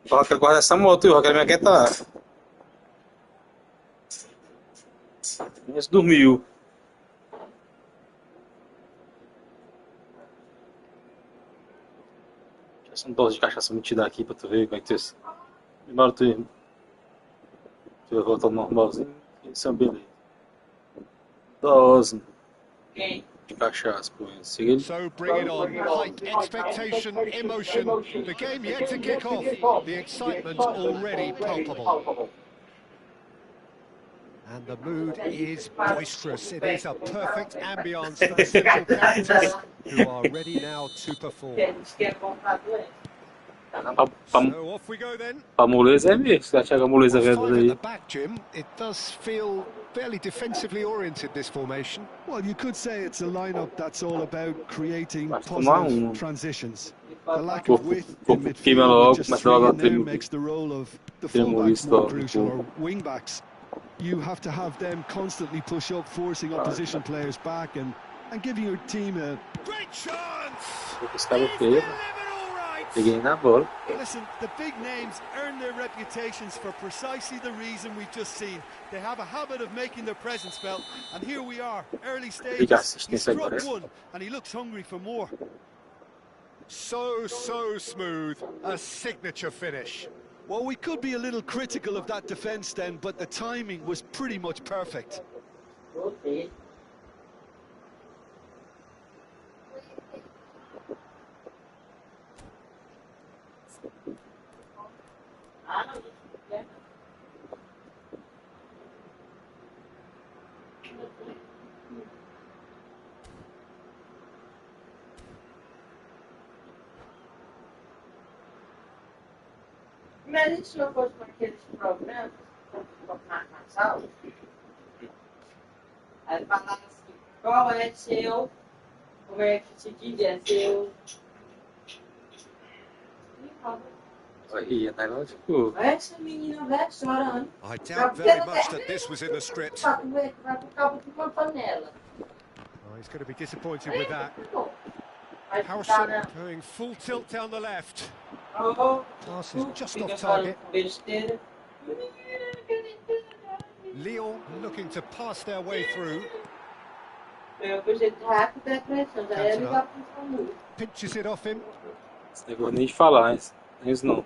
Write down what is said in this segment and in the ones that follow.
O Rocker guarda essa moto e o Rocker me aquietar. Mas dormiu. São doses de cachaça me te dar aqui pra tu ver como é que tu é. Demora tu vai voltar ao normalzinho. Isso é um beleza. Dose de cachaça, pô. Siga. So bring it on. Height, expectation, emotion. The game yet to kick off. The excitement already palpable. And the mood is boisterous. It is a perfect ambience for the central characters who are ready now to perform. So off we go then. A moleza é mesmo, se achar que a moleza é Five at aí. the back, Jim. It does feel fairly defensively oriented, this formation. Well, you could say it's a lineup that's all about creating Mas tomar positive um. transitions. The lack of width in Queima midfield logo, with just mas three logo in there tremo. makes the role of the Tremo fullbacks isso, more ó, crucial, tipo. or wing-backs. You have to have them constantly push up, forcing opposition players back and giving your team a... Great chance! Esse cara é feio. Peguei na bola. Listen, the big names earn their reputations for precisely the reason we've just seen. They have a habit of making their presence felt, and here we are, early stages. He's struck one, and he looks hungry for more. So smooth. A signature finish. Well, we could be a little critical of that defence then, but the timing was pretty much perfect. Imagina se eu fosse com aqueles programas na sala, aí falasse assim, qual é seu, como é que se diz, é seu... Aí, negócio ficou. Essa menina vai chorando. I doubt very much that this was in the script. Vai pro cabo de uma panela. Oh, he's going to be disappointed with that. Vai Harrison ficar, going full tilt down the left. Pass is just fica off falando target. besteira. Lyon looking to pass their way through. Eu pus ele rápido, é pressão, já ia ligar pro SAMU. Pinches it off him. Esse negócio nem de falar, isso não.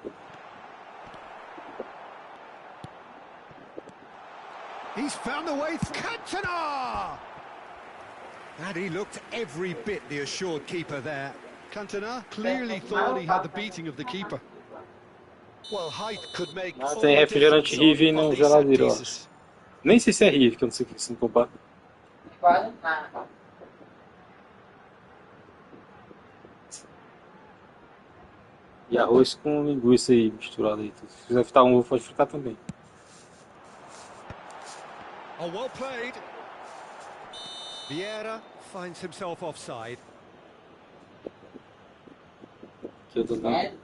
He's found the way. Cantona! And he looked every bit the assured keeper there. Cantona clearly thought he had the beating of the keeper. Well, height could make Ah, all tem the refrigerante difference Rive on no these set geladeiro, ó. pieces. Nem sei se é Rive, que eu não sei o que se compara. Quase nada. E arroz com linguiça aí misturado aí. Se quiser fritar um ovo, pode fritar também. Oh, well played. Vieira finds himself offside. Que eu tô dando.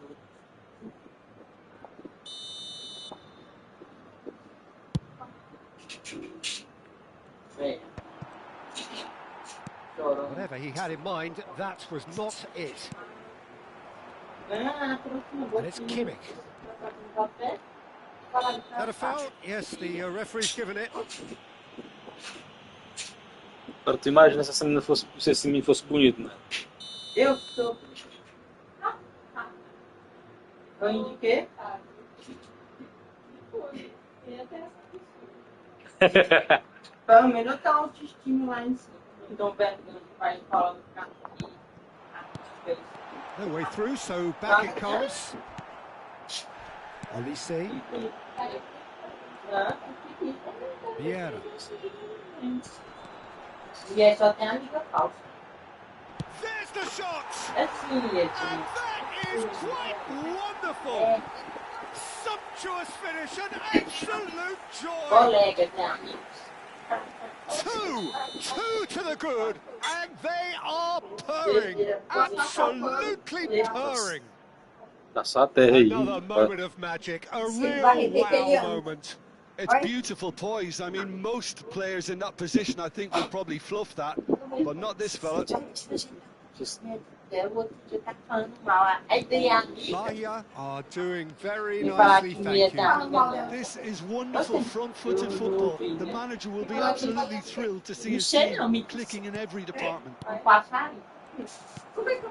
Whatever he had in mind, that was not it. And it's Kimmich. That a foul? Yes, the referee's given it. Agora tu imagina se essa menina fosse, se esse menino fosse bonito, né? Eu sou. Eu indiquei? Pelo menos tá autoestima lá em cima. Então, vendo o pai falando No way through, so back it comes. Olise. Vieira. E aí só tem a liga falsa. There's the shot! É sim, And that is quite wonderful! Sumptuous finish, an absolute joy! Colegas, né, amigos? Two to the good, and they are purring, absolutely purring. Dá só a terra aí. Another moment of magic, a real wow moment. It's beautiful poise. I mean, most players in that position, I think, would probably fluff that, but not this fella. Bahia are doing very nicely, thank you. This is wonderful front-footed football. The manager will be absolutely thrilled to see his team clicking in every department.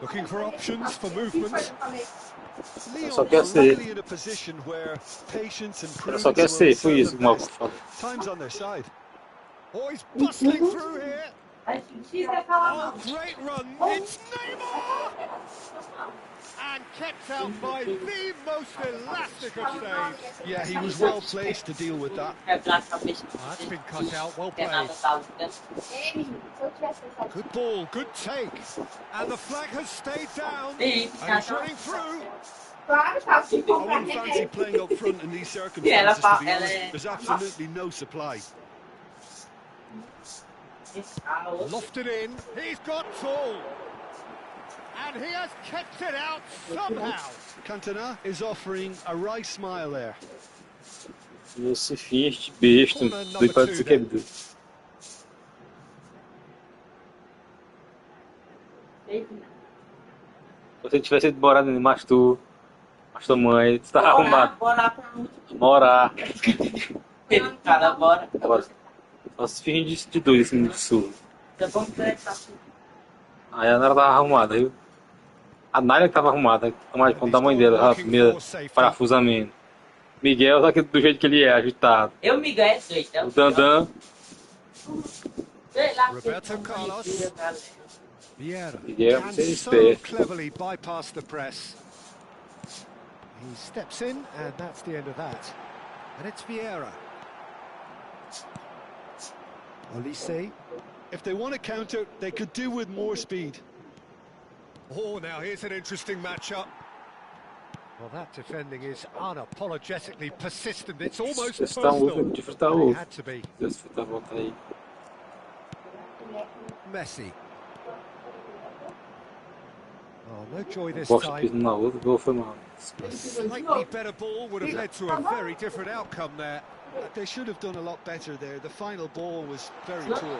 Looking for options for movement. Leon are luckily in a position where patience and prudence will serve them best. Time's on their side. Oh, he's bustling through here. Oh, great run. It's Neymar! And kept out by the most elastic of saves. Yeah, he was well placed to deal with that. Oh, that's been cut out. Well played. Good ball, good take. And the flag has stayed down. And he's running through. I wouldn't fancy playing up front in these circumstances, to be honest. There's absolutely no supply. Lofted in. He's got tall. And he has kept it out somehow. Cantona is offering a wry smile there. Você fez besta, doido para dizer que é doido. Se você tivesse ido morar mais tua mãe, você tava arrumado. Morar. Bora. Só se finge de doido assim, de surdo. Aí a Nara tava arrumada, viu? A Nara que tava arrumada, tomar de conta da mãe dela, a primeira parafusamento. Miguel, só que do jeito que ele é, agitado. Miguel é doido. O Dandan. Roberto Carlos. Vieira Miguel, can você é so esperto. cleverly bypass the press. He steps in, and that's the end of that. And it's Vieira. Olise. If they want to counter, they could do with more speed. Oh, now here's an interesting matchup. Well, that defending is unapologetically persistent. It's almost personal. It had to be. Messi. Oh, no joy this time. A slightly better ball would have led to a very different outcome there. They should have done a lot better there. The final ball was very poor.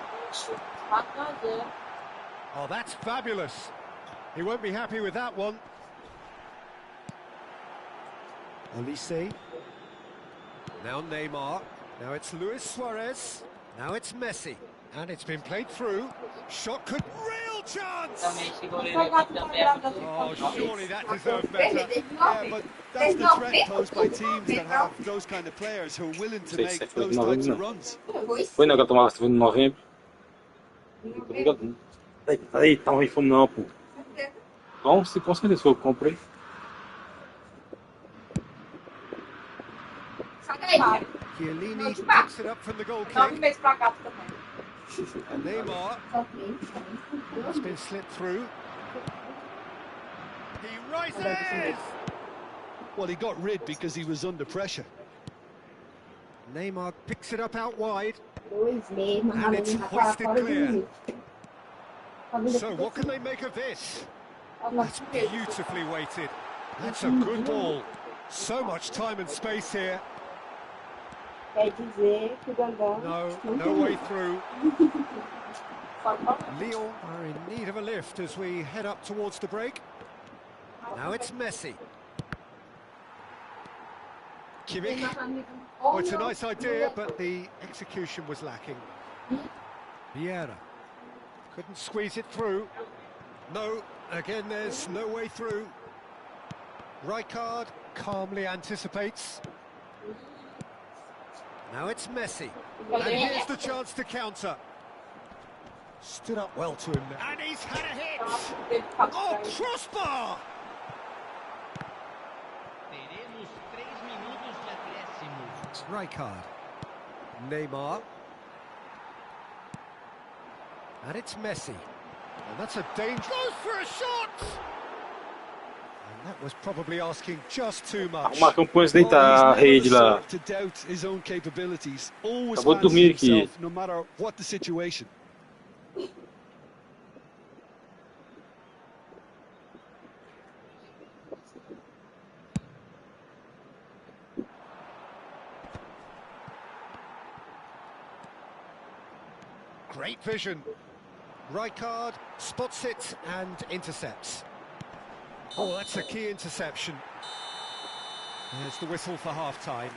Oh, that's fabulous. He won't be happy with that one. Olise. Now Neymar. Now it's Luis Suarez. Now it's Messi. And it's been played through. Shot could... Real chance! Oh, surely that deserved better. Yeah, but that's the threat posed by teams that have those kind of players who are willing to make those types of runs. Foi não que eu tomava em novembro. Aí, tá ruim fome não, pô. Bom, se com certeza foi eu que comprei. Chiellini picks it up from the goal kick. And Neymar. That's been slipped through. He rises! Well, he got rid because he was under pressure. Neymar picks it up out wide. And it's hoisted clear. So what can they make of this? That's beautifully weighted. That's a good ball. So much time and space here. No, no way through. Lyon are in need of a lift as we head up towards the break. Now it's Messi. Kimmich. Oh, it's a nice idea, but the execution was lacking. Vieira. Couldn't squeeze it through. No, again there's no way through. Rijkaard calmly anticipates. Now it's Messi. And here's the chance to counter. Stood up well to him there. And he's had a hit! Oh, crossbar! It's Rijkaard. Neymar. And it's Messi. And that's a danger. Goes for a shot! And that was probably asking just too much. Marcão põe deitar a rede lá. To doubt his own capabilities. Always Acabou de dormir aqui. himself, no matter what the situation. Great vision. Rijkaard spots it and intercepts. Oh, that's a key interception. There's the whistle for half-time.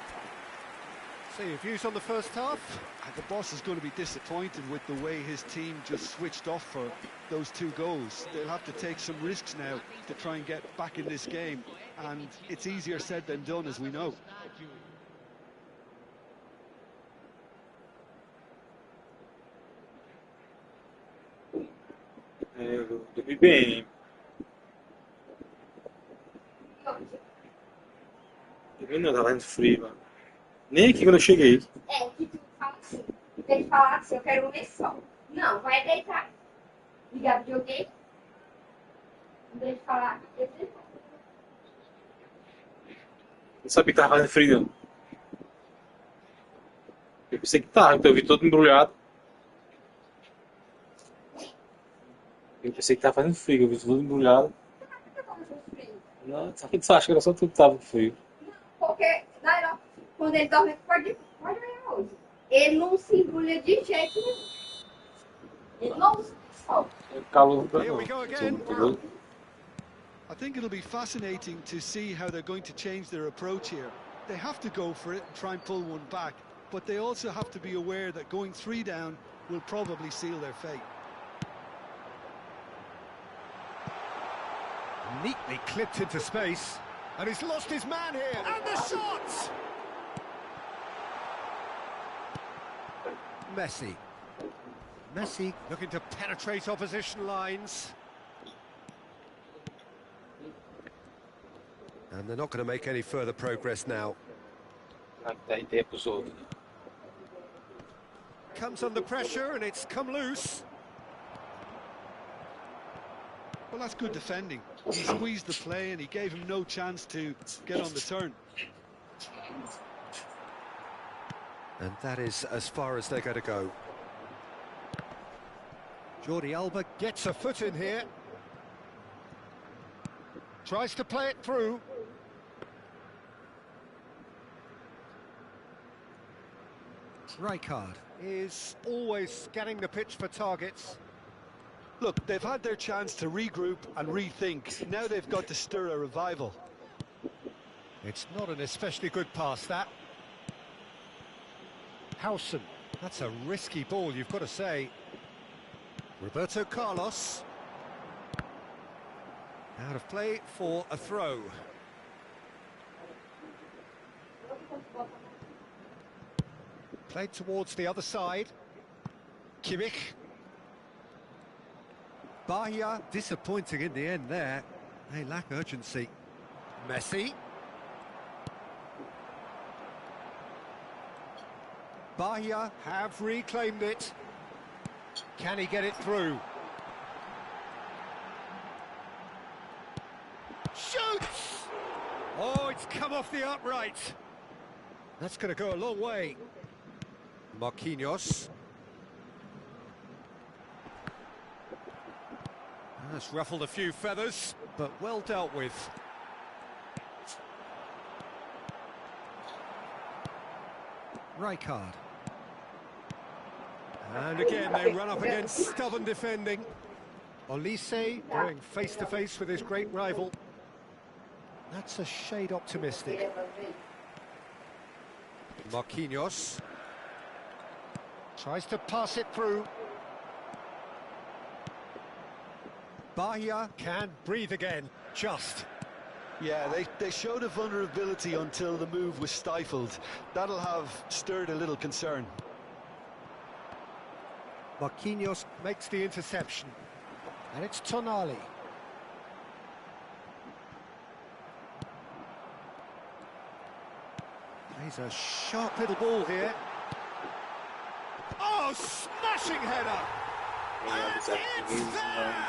So your views on the first half? The boss is going to be disappointed with the way his team just switched off for those 2 goals. They'll have to take some risks now to try and get back in this game, and it's easier said than done, as we know. Eu dormi bem. Dormi não, tava indo frio, mano. Nem aqui quando eu cheguei. É, que tu fala assim. Tem que falar assim, eu quero um mês só. Não, vai deitar. Ligar videogame. Não deixa de falar. Não sabia que tava fazendo frio, não. Eu pensei que tava, então eu vi todo embrulhado. Eu pensei que tava fazendo frio, eu vi tudo embrulhado. Não, sabe que você acha que era só tudo que tava com frio? Não, porque na Europa, quando ele dorme, pode ver hoje. Ele não se embrulha de jeito nenhum. Ele não usa sol. É calor, Here we go again. não. I think it'll be fascinating to see how they're going to change their approach here. They have to go for it and try and pull one back, but they also have to be aware that going 3 down will probably seal their fate. Neatly clipped into space. And he's lost his man here. And the shot! Messi. Messi looking to penetrate opposition lines. And they're not going to make any further progress now. Dá ideia pros outros. Comes under pressure and it's come loose. Well, that's good defending. He squeezed the play and he gave him no chance to get on the turn. And that is as far as they're going to go. Jordi Alba gets a foot in here. Tries to play it through. Rijkaard is always scanning the pitch for targets. Look, they've had their chance to regroup and rethink. Now they've got to stir a revival. It's not an especially good pass, that. Howson, that's a risky ball, you've got to say. Roberto Carlos. Out of play for a throw. Played towards the other side. Kimmich. Bahia disappointing in the end there. They lack urgency. Messi. Bahia have reclaimed it. Can he get it through? Shoots! Oh, it's come off the upright. That's going to go a long way. Marquinhos. That's ruffled a few feathers, but well dealt with. Rijkaard. And again, they run up against stubborn defending. Olise going face-to-face with his great rival. That's a shade optimistic. Marquinhos. Tries to pass it through. Bahia can breathe again, just. Yeah, they showed a vulnerability until the move was stifled. That'll have stirred a little concern. Marquinhos makes the interception. And it's Tonali. He's a sharp little ball here. Oh, smashing header! And it's there!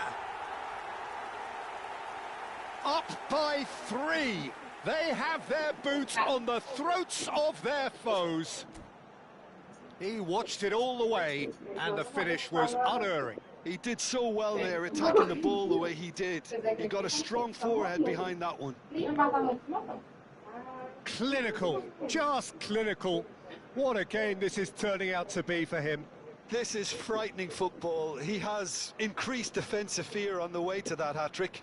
Up by 3. They have their boots on the throats of their foes. He watched it all the way, and the finish was unerring. He did so well there, attacking the ball the way he did. He got a strong forehead behind that one. Clinical, just clinical. What a game this is turning out to be for him. This is frightening football. He has increased defensive fear on the way to that hat-trick.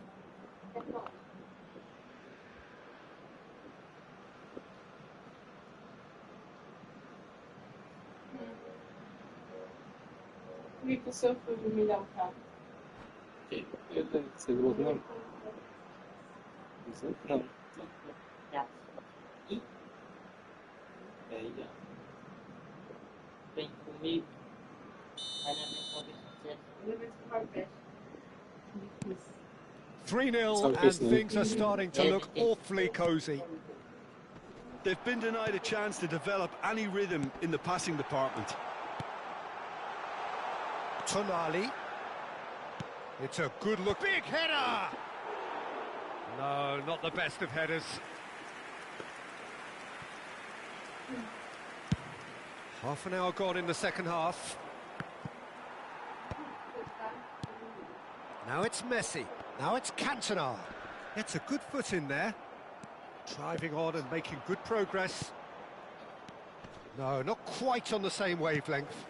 Me puxou foi humilhar o cara. Seguro não. Não. Vem comigo. Vai na minha cabeça. 3-0 and things are starting to look awfully cosy. They've been denied a chance to develop any rhythm in the passing department. Tonali. It's a good look. Big header! No, not the best of headers. Half an hour gone in the second half. Now it's Messi. Now it's Cantona. It's a good foot in there. Driving on and making good progress. No, not quite on the same wavelength.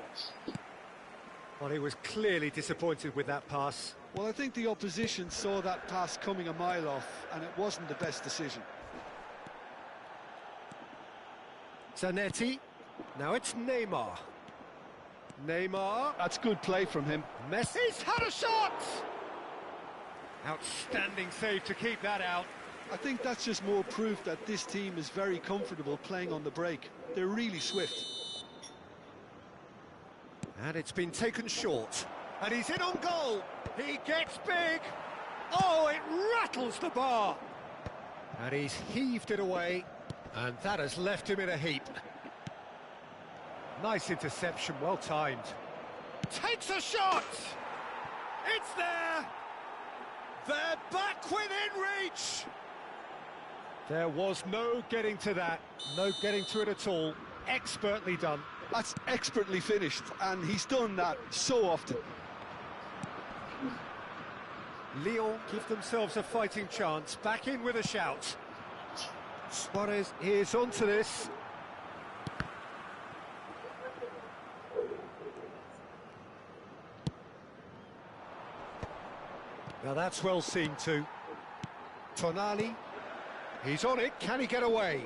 Well, he was clearly disappointed with that pass. Well, I think the opposition saw that pass coming a mile off, and it wasn't the best decision. Zanetti. Now it's Neymar. Neymar. That's good play from him. Messi's had a shot! Outstanding save to keep that out. I think that's just more proof that this team is very comfortable playing on the break. They're really swift. And it's been taken short. And he's in on goal. He gets big. Oh, it rattles the bar. And he's heaved it away. And that has left him in a heap. Nice interception, well timed. Takes a shot! It's there! They're back within reach! There was no getting to that. No getting to it at all. Expertly done. That's expertly finished, and he's done that so often. Lyon give themselves a fighting chance. Back in with a shout. Suarez is onto this. Now that's well seen too. Tonali. He's on it. Can he get away?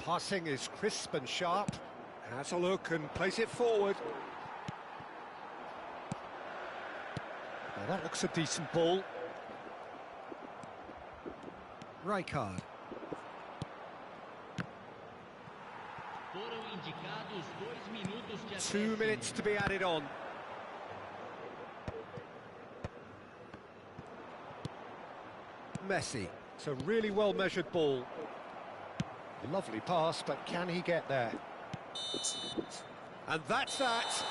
Passing is crisp and sharp. Has a look and plays it forward. Now that looks a decent ball. Rijkaard. 2 minutes to be added on. Messi. It's a really well-measured ball. Lovely pass, but can he get there? And that's that.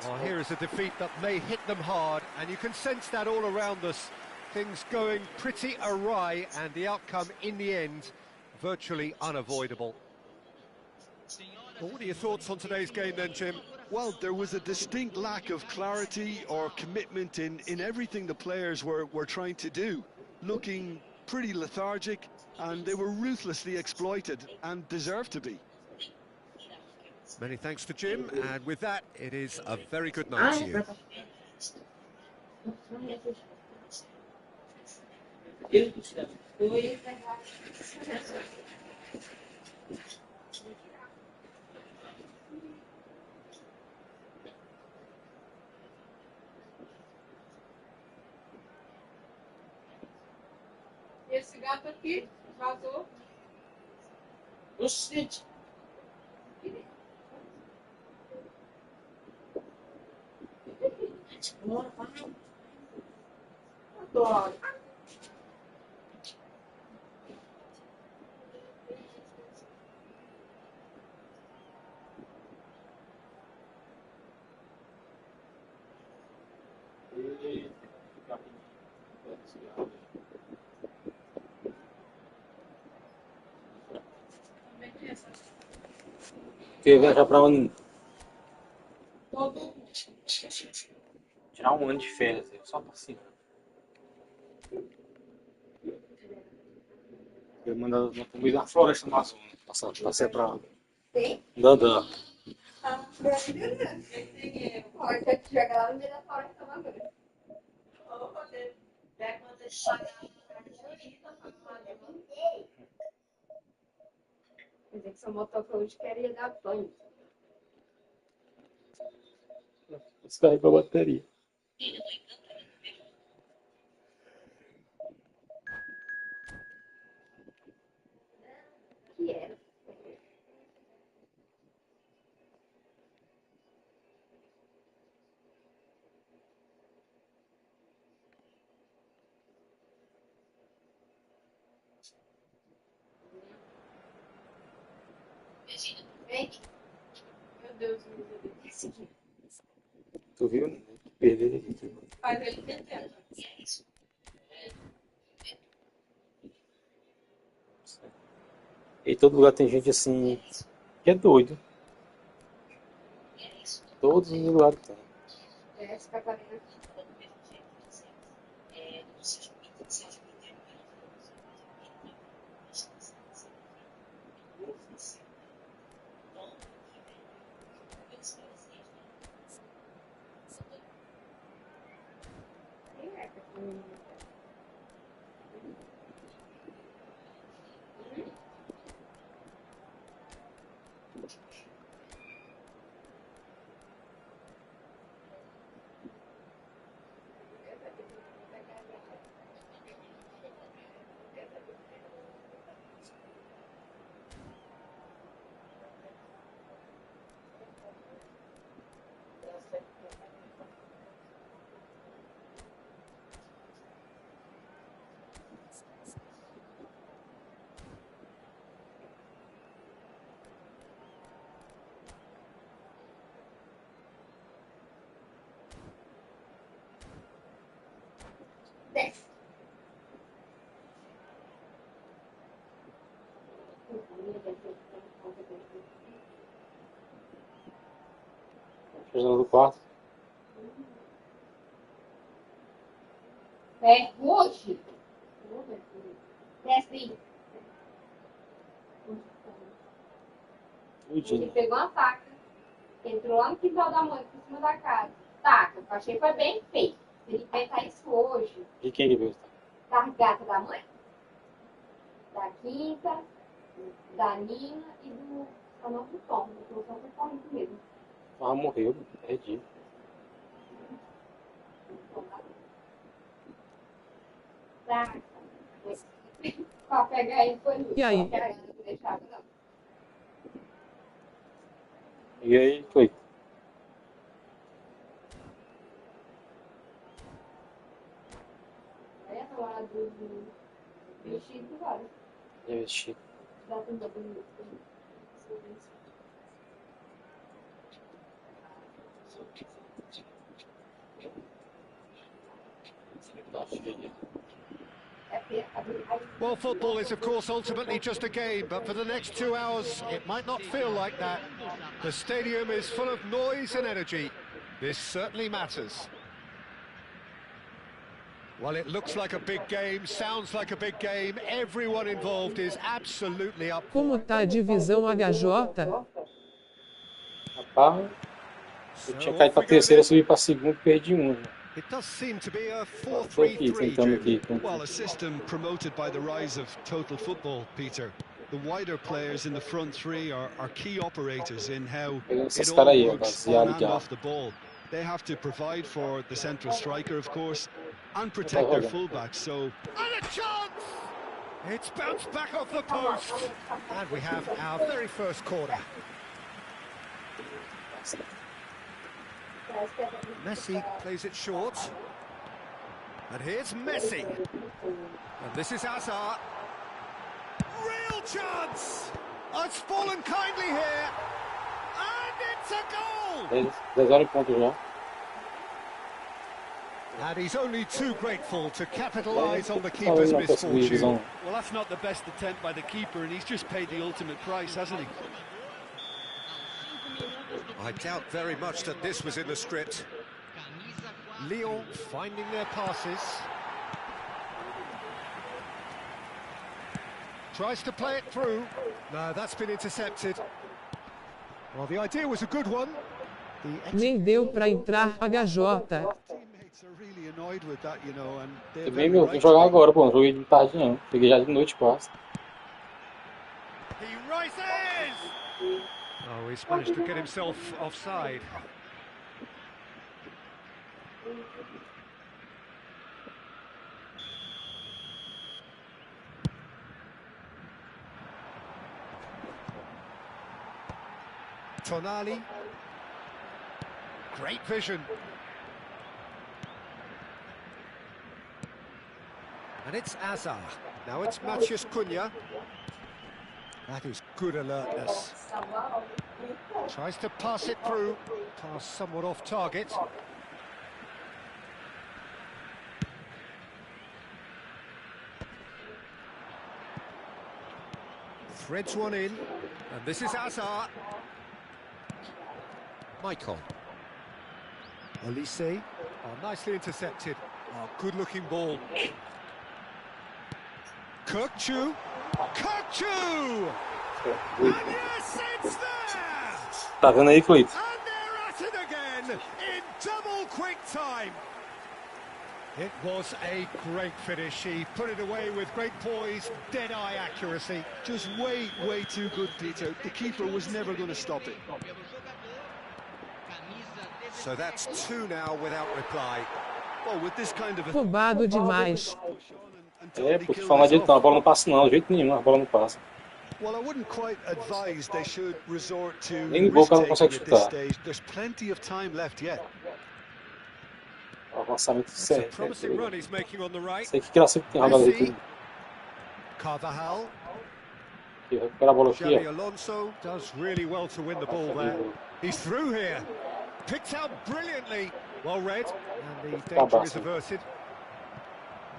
Well, here is a defeat that may hit them hard, and you can sense that all around us. Things going pretty awry, and the outcome in the end virtually unavoidable. Well, what are your thoughts on today's game then, Jim? Well, there was a distinct lack of clarity or commitment in everything the players were trying to do. Looking pretty lethargic, and they were ruthlessly exploited and deserved to be. Many thanks to Jim, and with that, it is a very good night to you. Esse gato aqui vazou. Oxi. Bora, vai. Adoro. Quer viajar pra onde? Todo Tirar um ano de férias, só passear. Eu mando no meio da floresta amazônica, passear pra tem? Dandan. Ah. Pode jogar lá no meio da floresta e tomar banho. Quer dizer que seu motoca hoje queria dar banho. Descarregou a bateria. Que era? Gente, meu Deus, esse aqui. Tu viu? Perder aqui. Faz ele tentando. E todo lugar tem gente assim que é doido. Todos os lugares tem. Essa Catarina. Desce. Chegando do quarto. É, hoje. Desce. Ele Tudinho. pegou uma faca, entrou lá no quintal da mãe, por cima da casa. Tá, eu achei que foi bem feito. Se ele inventar isso hoje, E quem que viu? da gata da mãe, da Quinta, da Nina e do canal do Tom. Do Tom foi correndo mesmo. Ah, morreu. Perdi. Tá. Pra pegar ele foi E aí? não deixava, não. E aí, foi. Aí a namorada do vestido agora. Já vesti. Dá tanta bonita. Well, football is, of course, ultimately just a game, but for the next 2 hours, it might not feel like that. The stadium is full of noise and energy. This certainly matters. Well, it looks like a big game, sounds like a big game. Everyone involved is absolutely up. Como tá a divisão HJ? Rapaz, eu tinha caído pra terceira, subi pra segunda e perdi uma. It does seem to be a Tô aqui, 4-3-3, tentando aqui. Well, a system promoted by the rise of total football, Peter. The wider players in the front three are key operators in how it all works on and off the ball. They have to provide for the central striker, of course, and protect their fullbacks. So, And a chance! It's bounced back off the post. And we have our very first corner. Messi plays it short. And here's Messi. And this is Hazard. Real chance! Oh, it's fallen kindly here. And it's a goal! 10 pontos já. And he's only too grateful to capitalise on the keeper's misfortune. well, that's not the best attempt by the keeper, and he's just paid the ultimate price, hasn't he? I doubt very much that this was in the script. Lyon finding their passes. Tries to play it through. No, that's been intercepted. Well, the idea was a good one. Nem deu para entrar HJ. Teammates are really annoyed with that, you know, and they're Também, very meu, right vou to jogar be. agora, pô. Não joguei de tarde, não. Cheguei já de noite quase. He rises! Oh, he's managed to get himself offside. Tonali. Great vision. And it's Azar. Now it's Matheus Cunha. That is good alertness. Tries to pass it through. Pass somewhat off target. Threads one in. And this is Azar. Michael. Olise. Oh, nicely intercepted. Oh, good-looking ball. Kirkchu. Kirkchu! And yes, it's there! Tá vendo aí, Cleito? And they're at it again in double quick time. It was a great finish. He put it away with great poise, dead-eye accuracy. Just way too good, Peter. The keeper was never going to stop it. So that's two now without reply. Well, with this kind of Roubado demais. É, pô, tu fala direito, não. A bola não passa, não. De jeito nenhum, a bola não passa. Well, I wouldn't quite advise they should resort to Nem gol o cara não risk-taking consegue at this chutar. stage. There's plenty of time left yet. O avançamento It's a sério. promising run he's making on the right. Sei que graça que tem roda ali. Tudo. Carvajal. Aqui, recupera a bola aqui, Xabi ó. Alonso does really well to win the ball there. He's through here. Picked out brilliantly. Well read. And the danger is averted.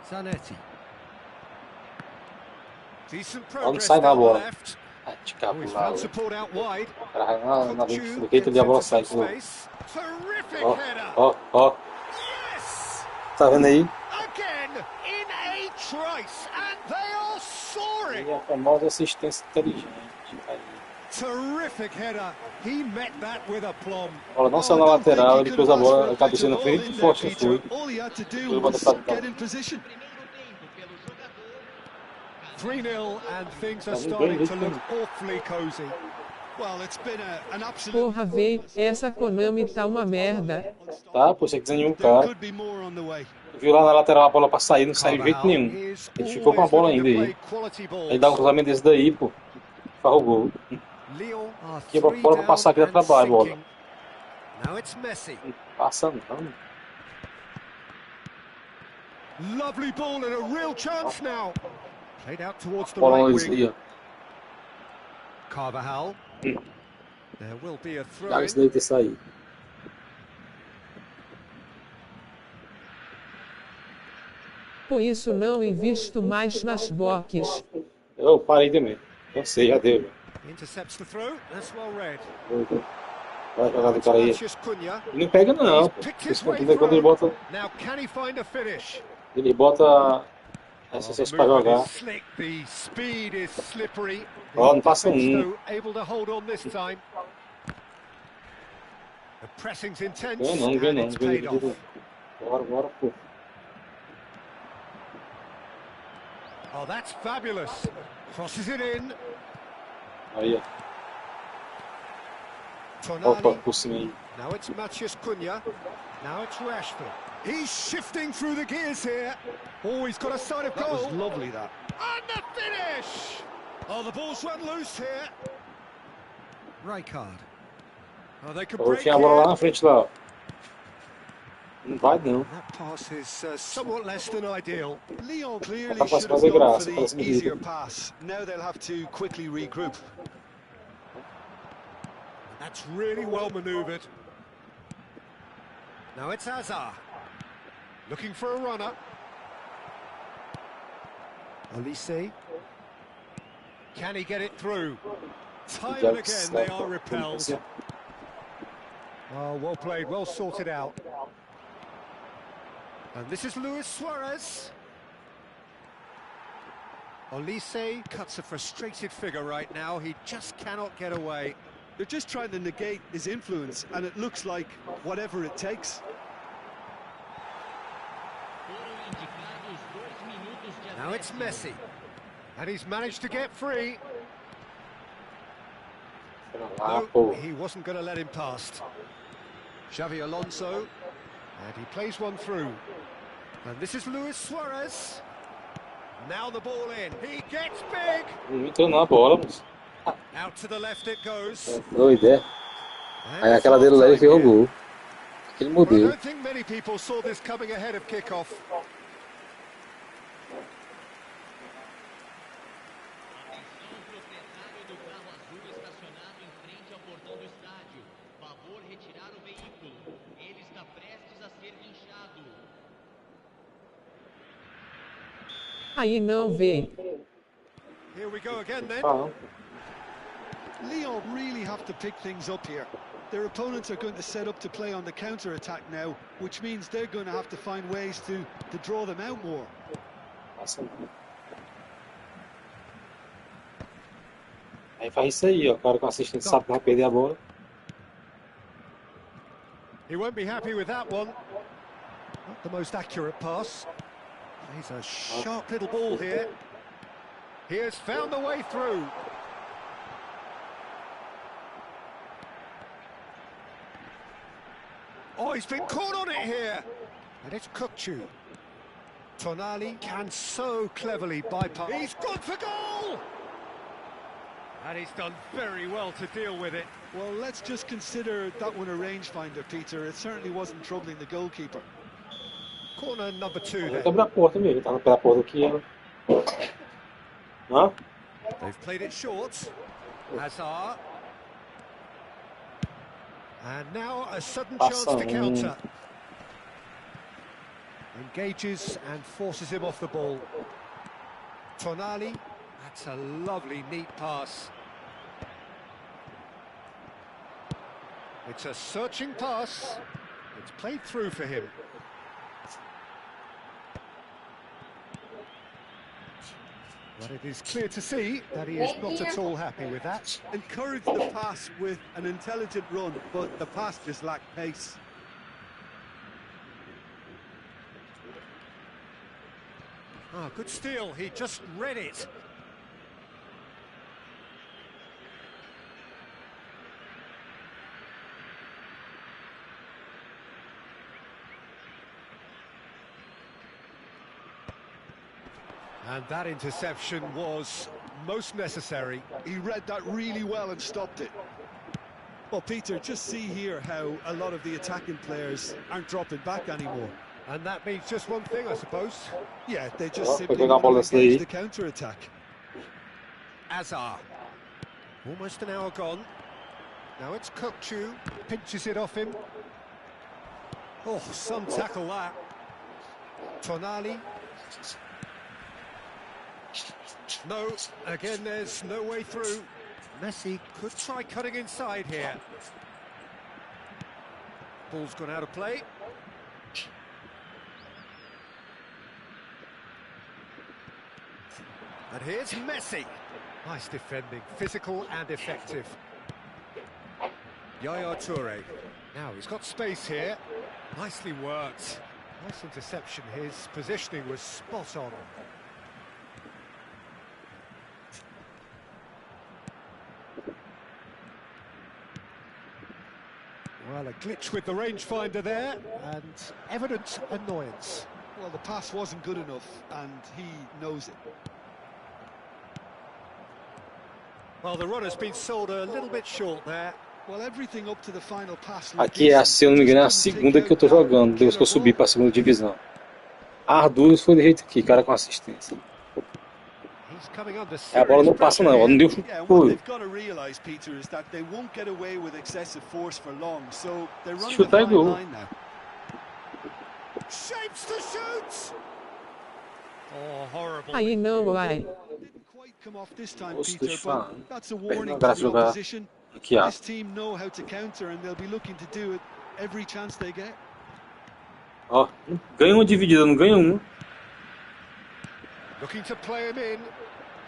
Zanetti. Decent Onde progress sai da down the bola? left. Ai, de Oh, cabo he's lá. found support out wide. O cara vai na frente do Coutinho jeito ali a bola gets sai. into some space. Terrific Ó, header. ó. Yes! Tá vendo aí? Again in a trice, and they are soaring. E a famosa assistência inteligente. Aí. Terrific header. He met that with aplomb. A bola não saiu na lateral, ele pôs a bola, a cabeça na frente e forte foi. All he had to do Ele bota was pra get cá. in position. 3-0 and things are starting to look awfully cozy. Well, it's been an absolute. Porra, véi, essa Konami tá uma merda. Tá, pô, você que desanimou o There cara. could be more on the way. Viu lá na lateral a bola pra sair, não saiu de jeito nenhum. Ele ficou com a bola ainda aí. Aí dá um cruzamento desse daí, pô. Farra o gol. Aqui a bola pra passar aqui dá trabalho, bola. Now it's Messi. Passa não. Lovely ball and a real chance now. Played out towards the Bola right eles wing. aí, ó. Carvajal. There will be a throw Já isso in. deve ter saído. Por isso não invisto mais nas boques. Eu parei também. Eu sei, já deu. Intercepts the throw. That's well read. Vai jogar do cara aí. Matheus Cunha. E não pega não. Esse quando ele bota. Now can he find a finish? Ele bota essas pra jogar. Slick, the speed is slippery. Ó, não passa Able to hold on this time. The pressing's intense Vem and não, it's paid off. Bora, pô. Oh, that's fabulous. Crosses it in. Aí, ó. Opa, Tonali. por cima aí. Now it's Matheus Cunha. Now it's Rashford. He's shifting through the gears here. Oh, he's got a side of That was goal. lovely, that. And the finish! Oh, the ball's run loose here. Rijkaard. Oh, they could Eu break tinha a bola lá here. na frente lá, ó. Não vai não. That pass is somewhat less than ideal. Leon clearly Tá should passando have fazer gone graça, for parece the que easier liga. pass. Now they'll have to quickly regroup. That's really well manoeuvred. Now it's Azar. Looking for a runner. Olise. Can he get it through? Time and again they are repelled. Oh, well played, well sorted out. And this is Luis Suarez. Olise cuts a frustrated figure right now. He just cannot get away. They're just trying to negate his influence, and it looks like whatever it takes. Now it's Messi, and he's managed to get free. No, he wasn't going to let him past. Xavi Alonso, and he plays one through. And this is Luis Suarez. Now the ball in. He gets big. Não entrou na bola, moço. Out to the left it goes. Doido, é? Aí aquela dele lá ele fez o gol. Aquele Well, I modelo. don't think many people saw this coming ahead of kickoff. Aí não vê. Here we go again then. Lyon really have to pick things up here. Their opponents are going to set up to play on the counter-attack now, which means they're going to have to find ways to draw them out more. Aí faz isso aí, ó. O cara com assistente sabe que vai perder a bola. He won't be happy with that one. Not the most accurate pass. He's a sharp little ball here. He has found the way through. Oh, he's been caught on it here. And it's Kukçu. Tonali can so cleverly bypass. He's gone for goal! And he's done very well to deal with it. Well, let's just consider that one a rangefinder, Peter. It certainly wasn't troubling the goalkeeper. Corner number 2 Ele then. tá abrindo a porta mesmo, tá pela porta aqui, ó. Hã? They've played it short. Hazard. And now a sudden chance to counter. Engages and forces him off the ball. Tonali. That's a lovely, neat pass. It's a searching pass. It's played through for him. But it is clear to see that he is not at all happy with that. Encourage the pass with an intelligent run, but the pass just lacked pace. Ah, good steal. He just read it. And that interception was most necessary. He read that really well and stopped it. Well, Peter, just see here how a lot of the attacking players aren't dropping back anymore. And that means just one thing, I suppose. Yeah, they just simply want to engage the counter-attack. Hazard. Almost an hour gone. Now it's Kukçu. Pinches it off him. Oh, some tackle that. Tonali. No, again there's no way through. Messi could try cutting inside here. Ball's gone out of play. And here's Messi. Nice defending, physical and effective. Yaya Toure. Now he's got space here. Nicely worked. Nice interception. His positioning was spot on. Well, a glitch with the rangefinder there, and evident annoyance. Well, the pass wasn't good enough, and he knows it. Well, the run has been sold a little bit short there. Well, everything up to the final pass. Aqui é, se eu não me engano, é a segunda que eu tô jogando, depois que eu subi pra segunda divisão. As duas foi do jeito aqui, cara com assistência. A bola não passa não, ela não deu chute. Chutar é gol. Aí não vai. Posso te falar. Perdendo a graça de jogar aqui, ó. Ó, ganha uma dividida, não ganha uma. Looking to play him in.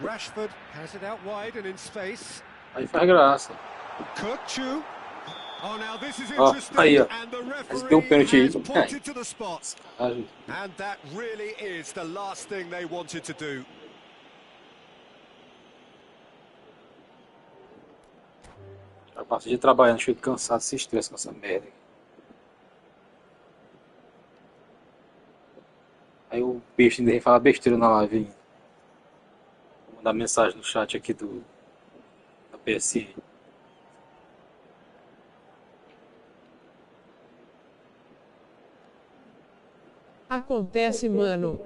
Rashford has it out wide and in space. Aí faz graça. Ó, aí, ó. Mas deu um pênalti aí. And that really is the last thing they wanted to do. Eu passo de trabalhando, chego cansado, se estressa com essa merda. Aí o peixe ainda vem falar besteira na live ainda. Vou mandar mensagem no chat aqui da ps5. Acontece, mano.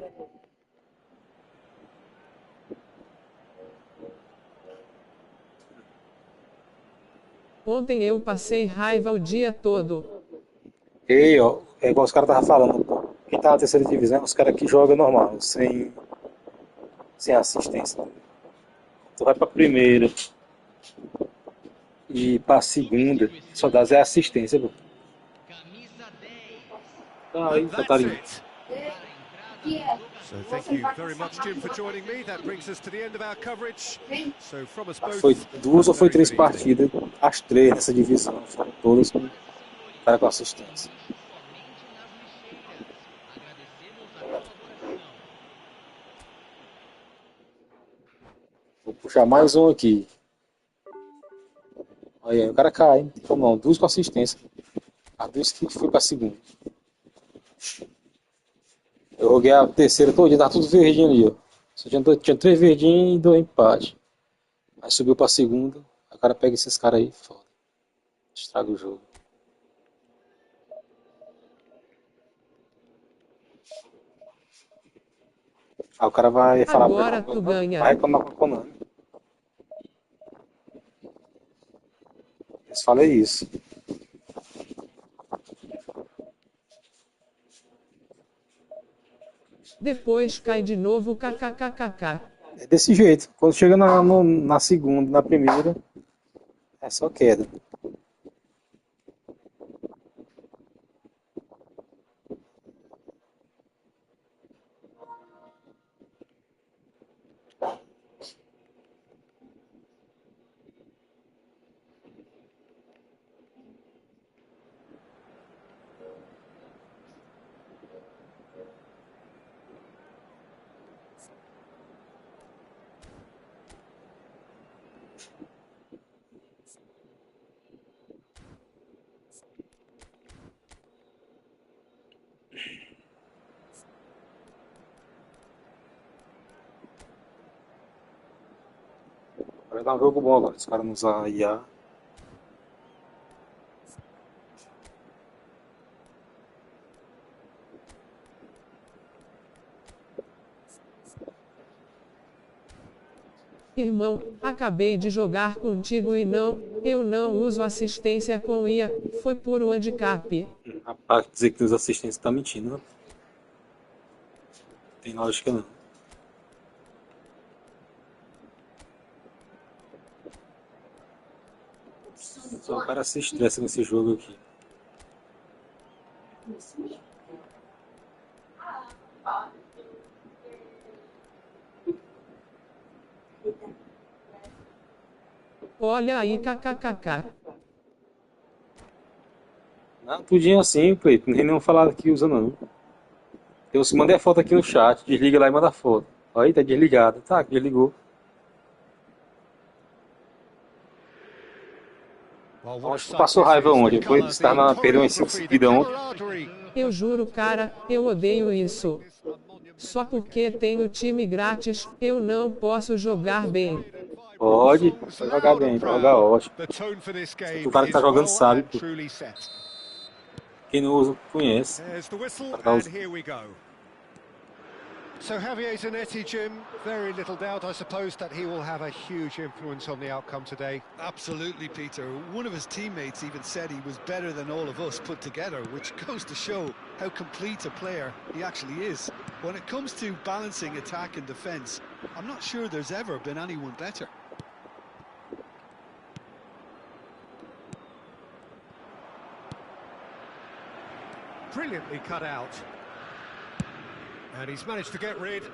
Ontem eu passei raiva o dia todo. E ó, é igual os caras estavam falando, pô. Quem tá na terceira divisão, os caras que jogam normal, sem assistência. Tu vai pra primeira e pra segunda, só dá zero assistência, pô. Aí, Catarina. So thank you very much, Jim, for joining me. That brings us to the end of our coverage. So from us both, Foi 2 ou foi 3 partidas, as 3 nessa divisão, foram todas com cara com assistência. Vou puxar mais um aqui. Aí, o cara cai, hein? Como não? 2 com assistência. As 2 que foi pra segunda. Eu joguei a terceira todinha, tava tudo verdinho ali, ó. Só tinha 3 verdinhos e 2 empates. Aí subiu pra segunda. O cara pega esses caras aí, foda. Estraga o jogo. Aí o cara vai falar Agora tu ganha. vai reclamar com a Konami. Eles falam isso. Depois cai de novo, kkkk. É desse jeito. Quando chega na segunda, na primeira, é só queda. Vai dar um jogo bom agora, os caras não usam IA. Irmão, acabei de jogar contigo e eu não uso assistência com IA, foi por um handicap. Rapaz, dizer que os assistentes tá mentindo, não tem lógica não. Só o cara se estressa nesse jogo aqui. Olha aí, kkkk. Não, tudinho assim, Cleiton. Não tem nenhum falado que usa não. Eu se mandei a foto aqui no chat, desliga lá e manda a foto. Aí tá desligado. Tá, desligou. Passou raiva ontem, foi estar na perdeu em 5 seguidas ontem. Eu juro, cara, eu odeio isso. Só porque tenho time grátis, eu não posso jogar bem. Pode jogar bem, pode jogar ótimo. O cara que tá jogando sabe, pô. Quem não usa, conhece. So Javier Zanetti, Jim, very little doubt, I suppose, that he will have a huge influence on the outcome today. Absolutely, Peter. One of his teammates even said he was better than all of us put together, which goes to show how complete a player he actually is. When it comes to balancing attack and defence, I'm not sure there's ever been anyone better. Brilliantly cut out. And he's managed to get rid.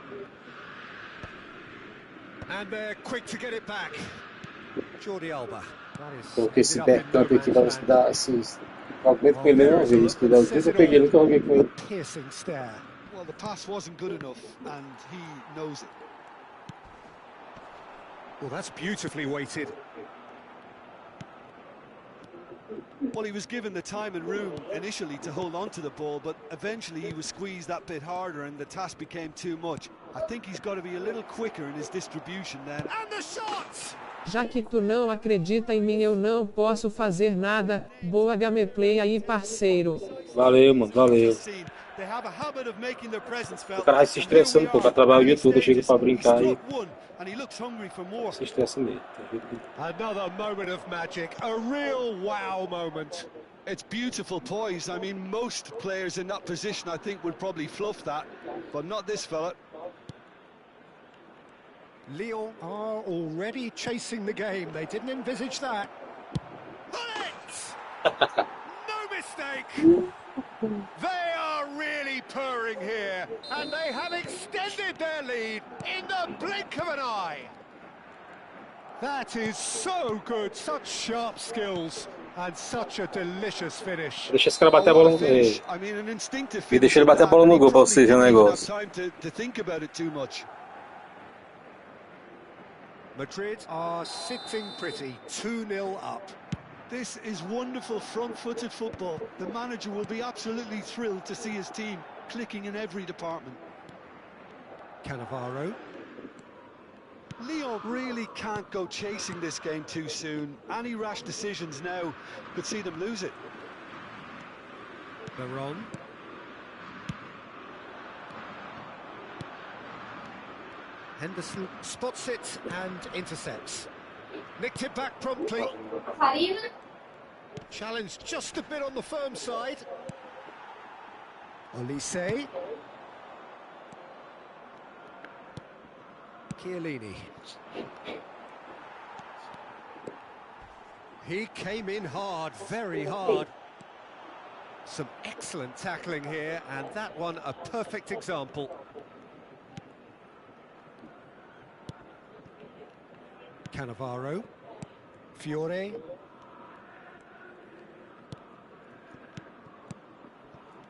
And they're quick to get it back. Jordi Alba. Coloquei esse Bergkamp aqui pra ver se dá. Eu aguento com ele uma vez, que das vezes eu peguei, nunca joguei com ele. Piercing stare. Well, the pass wasn't good enough, and he knows it. Well, that's beautifully weighted. Well, he was given the time and room initially to hold on to the ball, but eventually he was squeezed that bit harder and the task became too much. I think he's got to be a little quicker in his distribution then. And the shot! Já que tu não acredita em mim, eu não posso fazer nada. Boa gameplay aí, parceiro. Valeu, mano, valeu. O cara vai se estressando, pô, vai trabalhar o dia todo, chega pra brincar e se estressa mesmo. Another moment of magic, a real wow moment. It's beautiful poise. I mean, most players in that position, I think, would probably fluff that, but not this fella. Lyon are already chasing the game. They didn't envisage that. No mistake. They are really purring here, and they have extended their lead in the blink of an eye. That is so good, such sharp skills, and such a delicious finish. Deixa esse cara bater a bola no gol. E deixa ele bater a bola no gol pra você ver o negócio. Madrid are sitting pretty, 2-0 up. This is wonderful front-footed football. The manager will be absolutely thrilled to see his team clicking in every department. Cannavaro. Lyon really can't go chasing this game too soon. Any rash decisions now could see them lose it. Veron. Henderson spots it and intercepts. Nicked it back promptly. Challenge just a bit on the firm side. Olise. Chiellini. He came in hard, very hard. Some excellent tackling here, and that one a perfect example. Cannavaro, Fiore,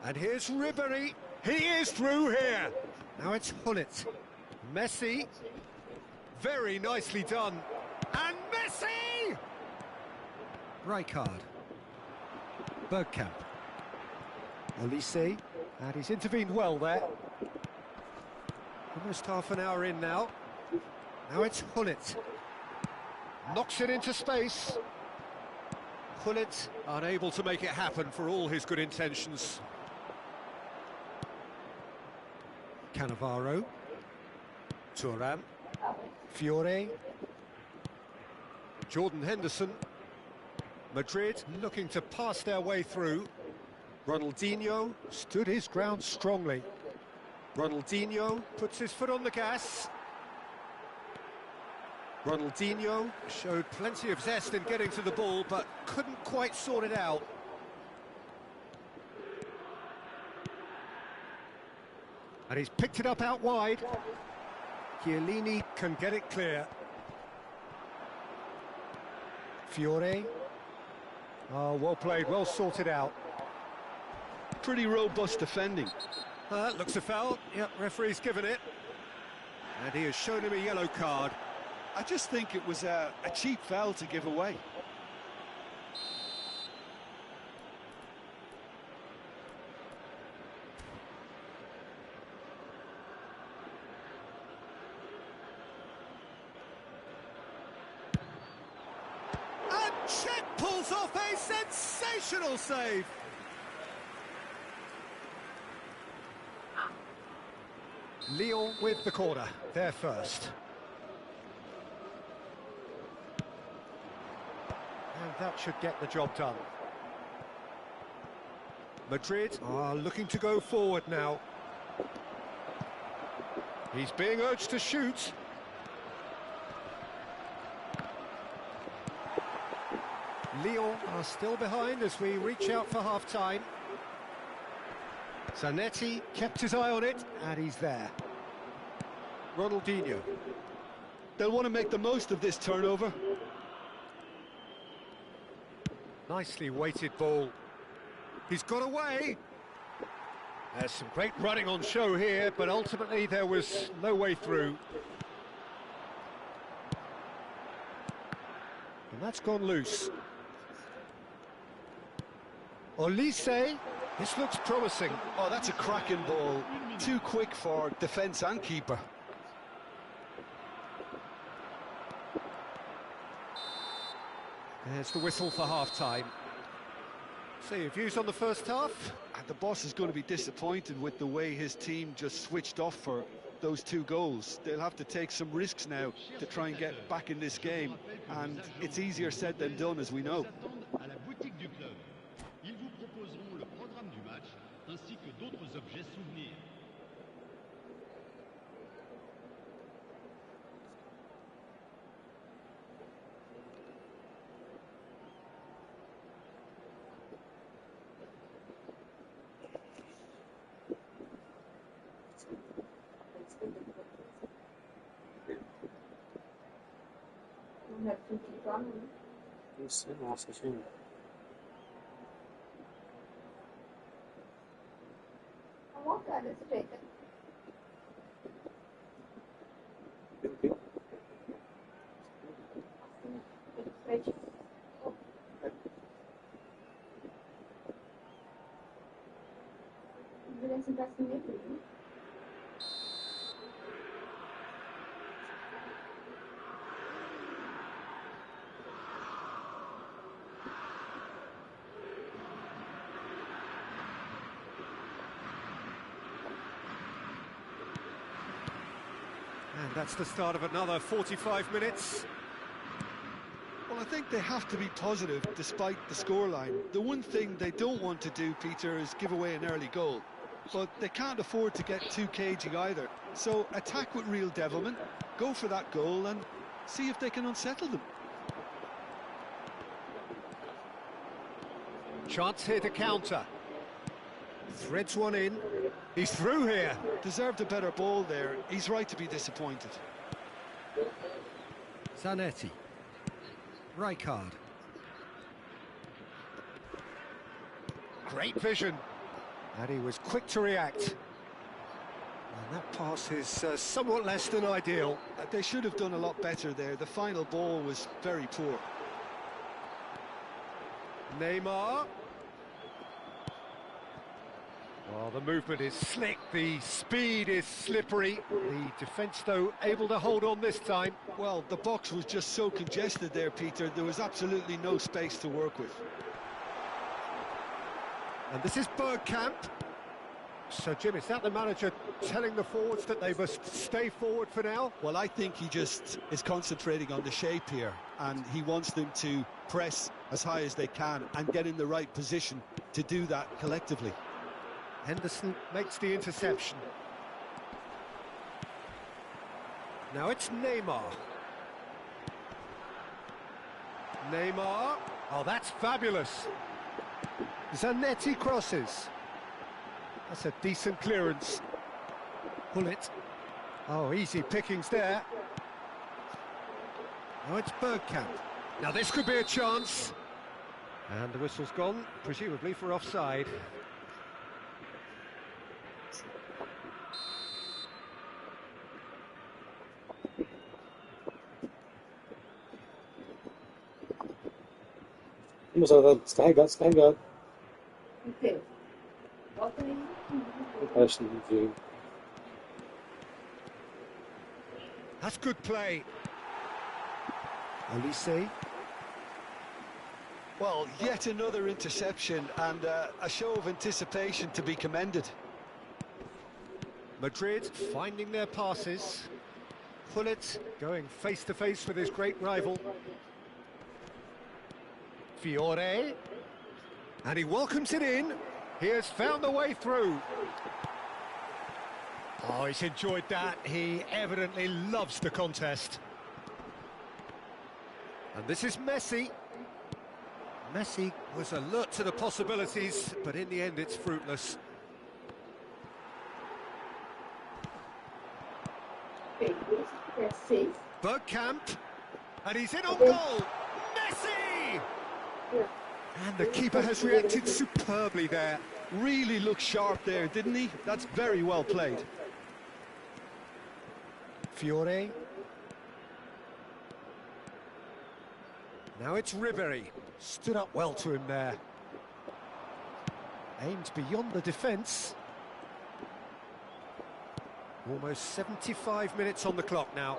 and here's Ribéry. He is through here. Now it's Hullet, Messi, very nicely done, and Messi. Rijkaard, Bergkamp, Olise, and he's intervened well there. Almost half an hour in now. Now it's Hullet. Knocks it into space. Hullet unable to make it happen for all his good intentions. Cannavaro. Thuram. Fiore. Jordan Henderson. Madrid looking to pass their way through. Ronaldinho stood his ground strongly. Ronaldinho puts his foot on the gas. Ronaldinho showed plenty of zest in getting to the ball, but couldn't quite sort it out. And he's picked it up out wide. Chiellini can get it clear. Fiore. Oh, well played, well sorted out. Pretty robust defending. Looks a foul. Yep, referee's given it. And he has shown him a yellow card. I just think it was a cheap foul to give away. And Czech pulls off a sensational save. Lyon with the corner, they're first. And that should get the job done. Madrid are looking to go forward now. He's being urged to shoot. Lyon are still behind as we reach out for half-time. Zanetti kept his eye on it, and he's there. Ronaldinho. They'll want to make the most of this turnover. Nicely weighted ball. He's got away. There's some great running on show here, but ultimately there was no way through. And that's gone loose. Olise, this looks promising. Oh, that's a cracking ball. Too quick for defence and keeper. There's the whistle for half-time. So your views on the first half? And the boss is going to be disappointed with the way his team just switched off for those 2 goals. They'll have to take some risks now to try and get back in this game, and it's easier said than done, as we know. Ils vous proposeront le programme du match ainsi que d'autres objets souvenirs. Nossa, gente. I'm walking desse jeito. Deveria sentar assim meio frio. And that's the start of another 45 minutes. Well, I think they have to be positive despite the scoreline. The one thing they don't want to do, Peter, is give away an early goal. But they can't afford to get too cagey either. So attack with real devilment, go for that goal and see if they can unsettle them. Chance here to counter. Threads one in. He's through here. Deserved a better ball there. He's right to be disappointed. Zanetti. Rijkaard. Great vision. And he was quick to react. And that pass is somewhat less than ideal. They should have done a lot better there. The final ball was very poor. Neymar. Well, the movement is slick, the speed is slippery. The defence, though, able to hold on this time. Well, the box was just so congested there, Peter. There was absolutely no space to work with. And this is Bergkamp. So, Jim, is that the manager telling the forwards that they must stay forward for now? Well, I think he just is concentrating on the shape here, and he wants them to press as high as they can and get in the right position to do that collectively. Henderson makes the interception. Now it's Neymar. Neymar. Oh, that's fabulous. Zanetti crosses. That's a decent clearance. Pull it. Oh, easy pickings there. Now it's Bergkamp. Now this could be a chance. And the whistle's gone, presumably for offside. Moçada, descarregado, descarregado. Inteiro. Bota aí. Teste de vídeo. That's good play. Olise. Well, yet another interception and a show of anticipation to be commended. Madrid finding their passes. Pullet going face-to-face with his great rival. Fiore. And he welcomes it in. He has found the way through. Oh, he's enjoyed that. He evidently loves the contest. And this is Messi. Messi was alert to the possibilities, but in the end it's fruitless. Bergkamp. And he's in on goal. Messi! And the keeper has reacted superbly there. Really looked sharp there, didn't he? That's very well played. Fiore. Now it's Ribery. Stood up well to him there. Aimed beyond the defence. Almost 75 minutes on the clock now.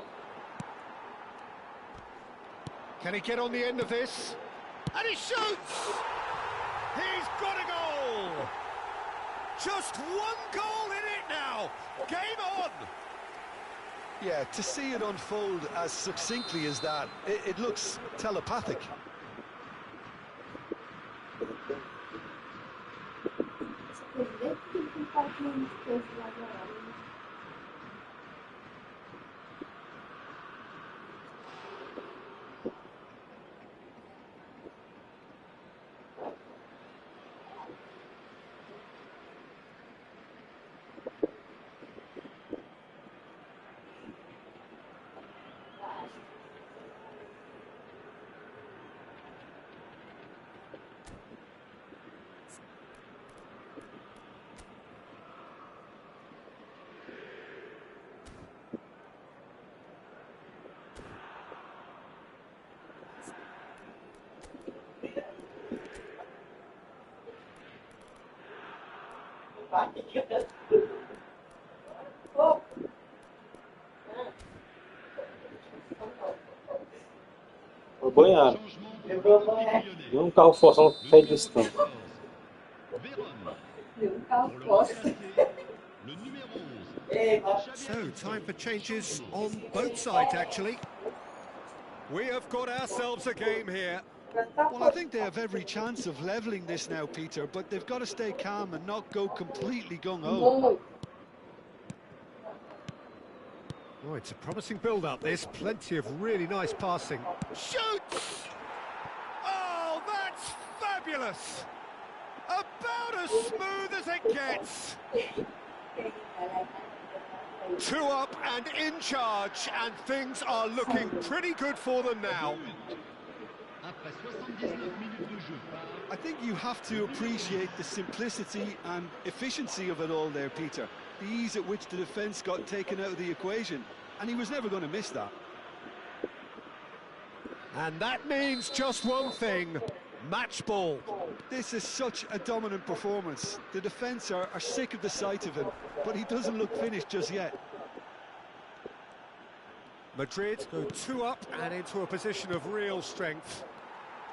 Can he get on the end of this? And he shoots! He's got a goal! Just one goal in it now! Game on! Yeah, to see it unfold as succinctly as that, it looks telepathic. Foi banhado. Deu um carro forçando feio desse tanto. So, time for changes on both sides, actually. We have got ourselves a game here. Well, I think they have every chance of levelling this now, Peter, but they've got to stay calm and not go completely gung-ho. Oh, it's a promising build-up, this. Plenty of really nice passing. Shoots! Oh, that's fabulous! About as smooth as it gets. 2 up and in charge, and things are looking pretty good for them now. I think you have to appreciate the simplicity and efficiency of it all there, Peter. The ease at which the defence got taken out of the equation, and he was never going to miss that. And that means just one thing: match ball. This is such a dominant performance. The defence are sick of the sight of him, but he doesn't look finished just yet. Madrid go 2 up and into a position of real strength.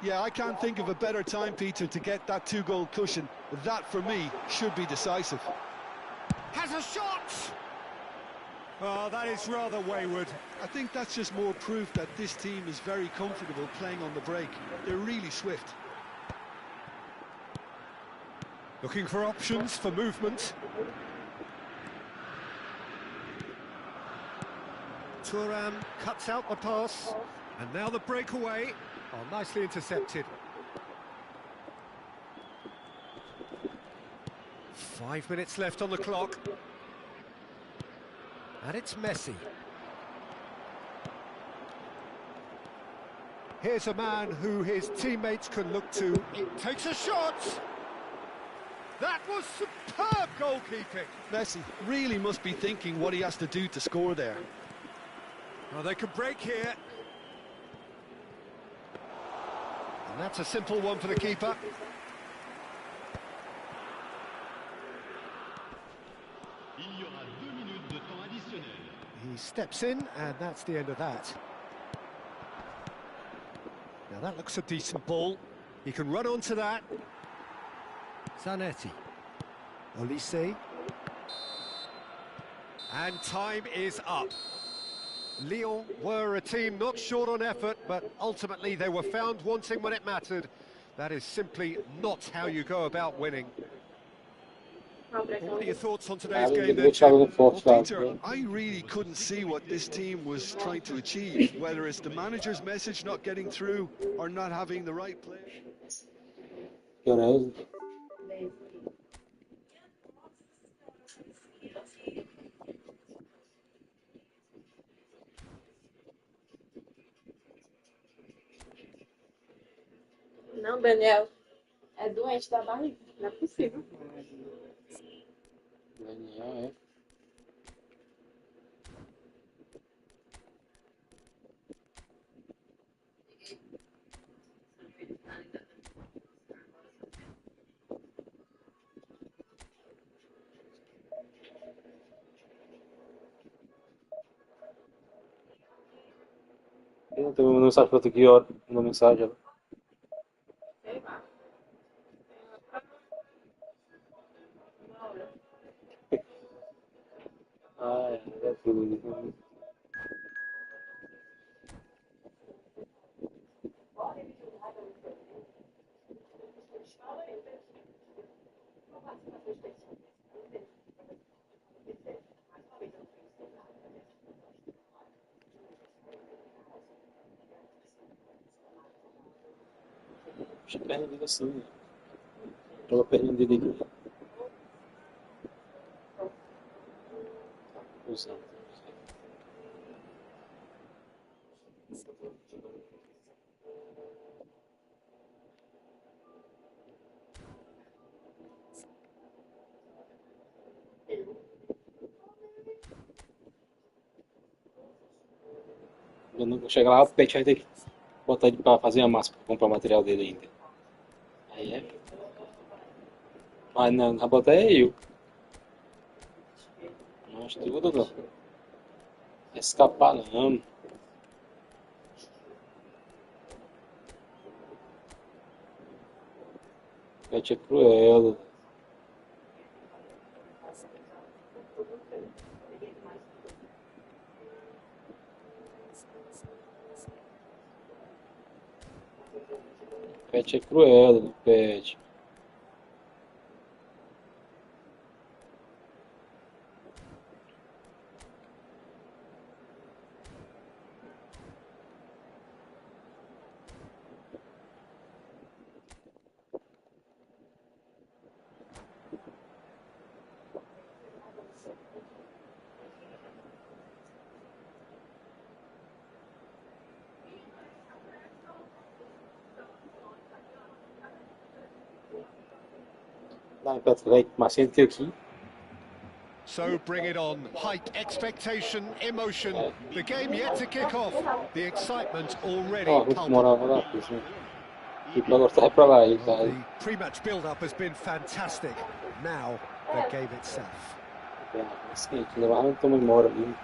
Yeah, I can't think of a better time, Peter, to get that 2-goal cushion. That, for me, should be decisive. Has a shot! Oh, that is rather wayward. I think that's just more proof that this team is very comfortable playing on the break. They're really swift. Looking for options for movement. Thuram cuts out the pass, and now the breakaway. Oh, nicely intercepted. 5 minutes left on the clock. And it's Messi. Here's a man who his teammates can look to. It takes a shot! That was superb goalkeeping. Messi really must be thinking what he has to do to score there. Well, they can break here. And that's a simple one for the keeper. He steps in, and that's the end of that. Now that looks a decent ball. He can run onto that. Zanetti. Olise. And time is up. Lyon were a team not short on effort, but ultimately they were found wanting when it mattered. That is simply not how you go about winning. What are your thoughts on today's game then, Jim? Well, Peter, I really couldn't see what this team was trying to achieve, whether it's the manager's message not getting through or not having the right players. Não, Daniel. teste da barriga. Não é possível. Daniel, é. Eu tenho uma mensagem para tu aqui, ó. Uma mensagem, ó. Sei lá. Ah, é tudo. Puxa a perna dele assim, né? Joga a perna dele aqui. Usando. Quando chegar lá, o Pet vai ter que botar ele pra fazer a massa, pra comprar o material dele ainda. Aí é. Mas não, vai botar é eu. Mas tudo não. Escapar não. Pet é cruel. Pet é cruel, Pet. Dá, Pet, vai, massinha de aqui. So bring it on. Height, expectation, emotion. The game yet to kick off. The excitement already Ó, vou palpable. morava lá, fiz, né? E agora sai pra lá, aí, tá? The pre-match build-up has been fantastic. Now, the game itself. Assim, que levar não toma embora ali.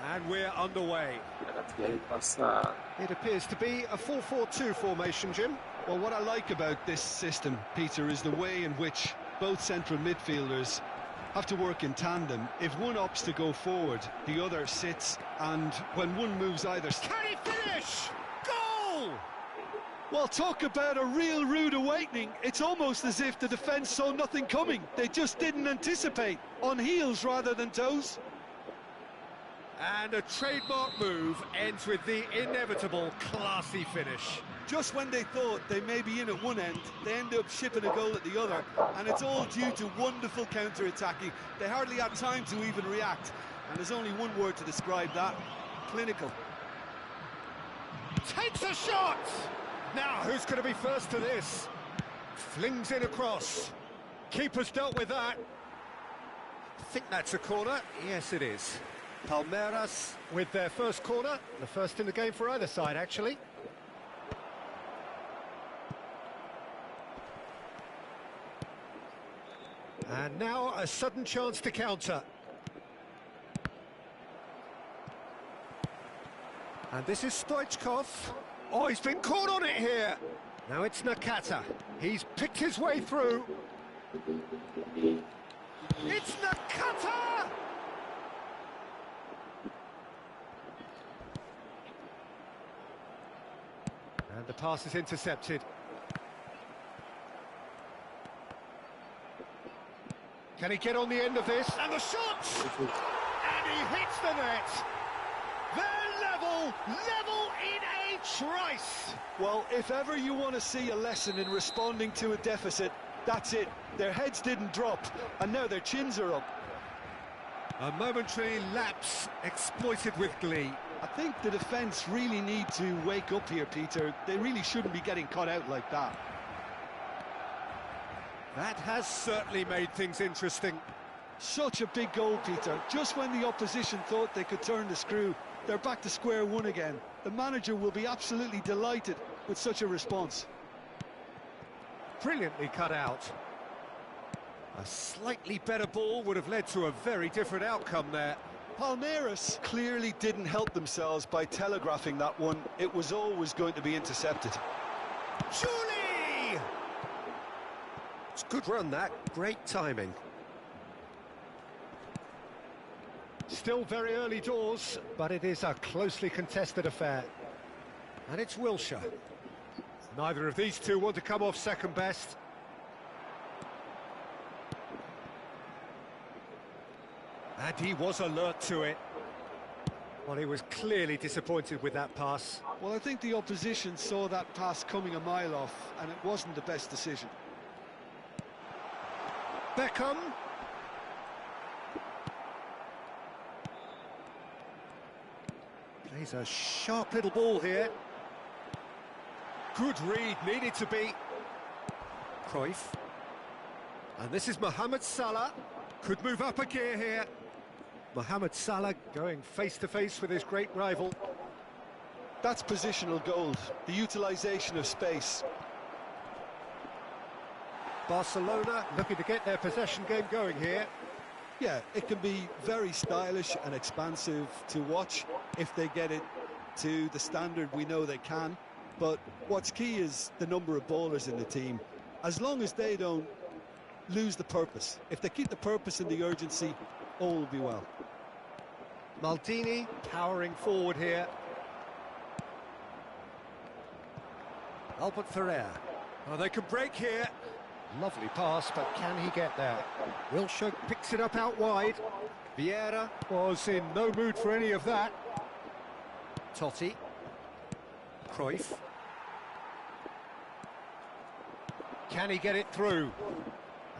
And we're underway. It appears to be a 4-4-2 formation, Jim. Well, what I like about this system, Peter, is the way in which both central midfielders have to work in tandem. If one opts to go forward, the other sits, and when one moves either... Can he finish? Goal! Well, talk about a real rude awakening. It's almost as if the defence saw nothing coming. They just didn't anticipate. On heels rather than toes. And a trademark move ends with the inevitable classy finish. Just when they thought they may be in at one end, they end up shipping a goal at the other, and it's all due to wonderful counter-attacking. They hardly had time to even react, and there's only one word to describe that: clinical. Takes a shot! Now, who's going to be first to this? Flings it across. Keeper's dealt with that. I think that's a corner. Yes, it is. Palmeiras with their first corner, the first in the game for either side, actually. And now a sudden chance to counter. And this is Stoichkov. Oh, he's been caught on it here. Now it's Nakata. He's picked his way through. It's Nakata! And the pass is intercepted. Can he get on the end of this? And the shot! And he hits the net. They're level in a trice. Well, if ever you want to see a lesson in responding to a deficit, that's it. Their heads didn't drop, and now their chins are up. A momentary lapse exploited with glee. I think the defence really need to wake up here, Peter. They really shouldn't be getting caught out like that. That has certainly made things interesting. Such a big goal, Peter. Just when the opposition thought they could turn the screw, they're back to square one again. The manager will be absolutely delighted with such a response. Brilliantly cut out. A slightly better ball would have led to a very different outcome there. Palmeiras clearly didn't help themselves by telegraphing that one. It was always going to be intercepted. Julie! It's a good run, that. Great timing. Still very early doors, but it is a closely contested affair. And it's Wilshere. Neither of these two want to come off second best. And he was alert to it. Well, he was clearly disappointed with that pass. Well, I think the opposition saw that pass coming a mile off, and it wasn't the best decision. Beckham. Plays a sharp little ball here. Good read, needed to be. Cruyff. And this is Mohamed Salah. Could move up a gear here. Mohamed Salah going face-to-face with his great rival. That's positional gold, the utilisation of space. Barcelona looking to get their possession game going here. Yeah, it can be very stylish and expansive to watch if they get it to the standard we know they can. But what's key is the number of ballers in the team. As long as they don't lose the purpose, if they keep the purpose and the urgency, all will be well. Maldini powering forward here. Albert Ferrer. Oh, they can break here. Lovely pass, but can he get there? Wilshere picks it up out wide. Vieira was in no mood for any of that. Totti. Cruyff. Can he get it through?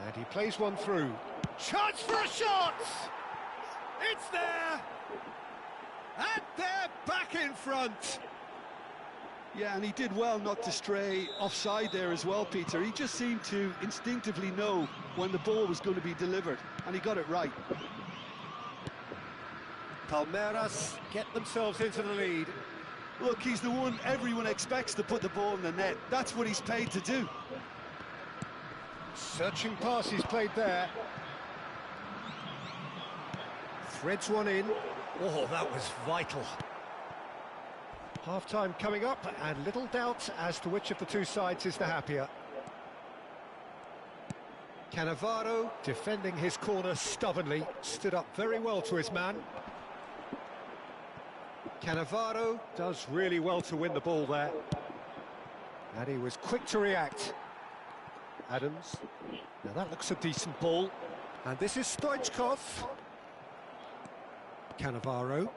And he plays one through. Chance for a shot! It's there! And they're back in front! Yeah, and he did well not to stray offside there as well, Peter. He just seemed to instinctively know when the ball was going to be delivered, and he got it right. Palmeiras get themselves into the lead. Look, he's the one everyone expects to put the ball in the net. That's what he's paid to do. Searching pass he's played there. Threads one in. Oh, that was vital. Half-time coming up, and little doubt as to which of the two sides is the happier. Cannavaro, defending his corner stubbornly, stood up very well to his man. Cannavaro does really well to win the ball there. And he was quick to react. Adams. Now that looks a decent ball. And this is Stoichkov. Cannavaro.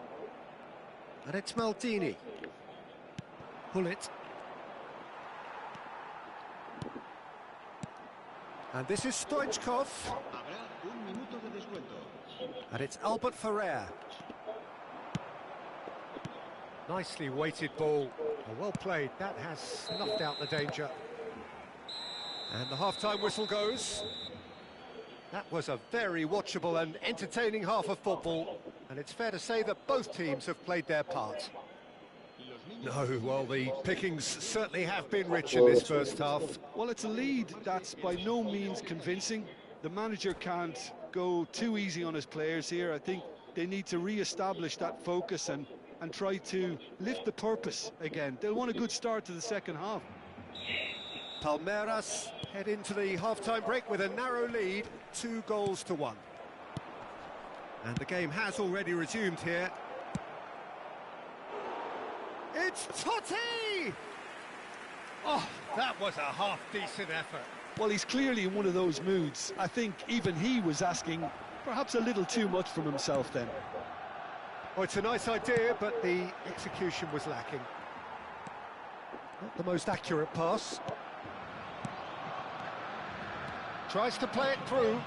And it's Maldini. Pull it. And this is Stoichkov. And it's Albert Ferrer. Nicely weighted ball. Well played. That has snuffed out the danger. And the half-time whistle goes. That was a very watchable and entertaining half of football. And it's fair to say that both teams have played their part. No, well, the pickings certainly have been rich in this first half. Well, it's a lead that's by no means convincing. The manager can't go too easy on his players here. I think they need to re-establish that focus and try to lift the purpose again. They'll want a good start to the second half. Palmeiras head into the half-time break with a narrow lead, 2-1. And the game has already resumed here. It's Totti! Oh, that was a half-decent effort. Well, he's clearly in one of those moods. I think even he was asking perhaps a little too much from himself then. Oh, it's a nice idea, but the execution was lacking. Not the most accurate pass. Tries to play it through.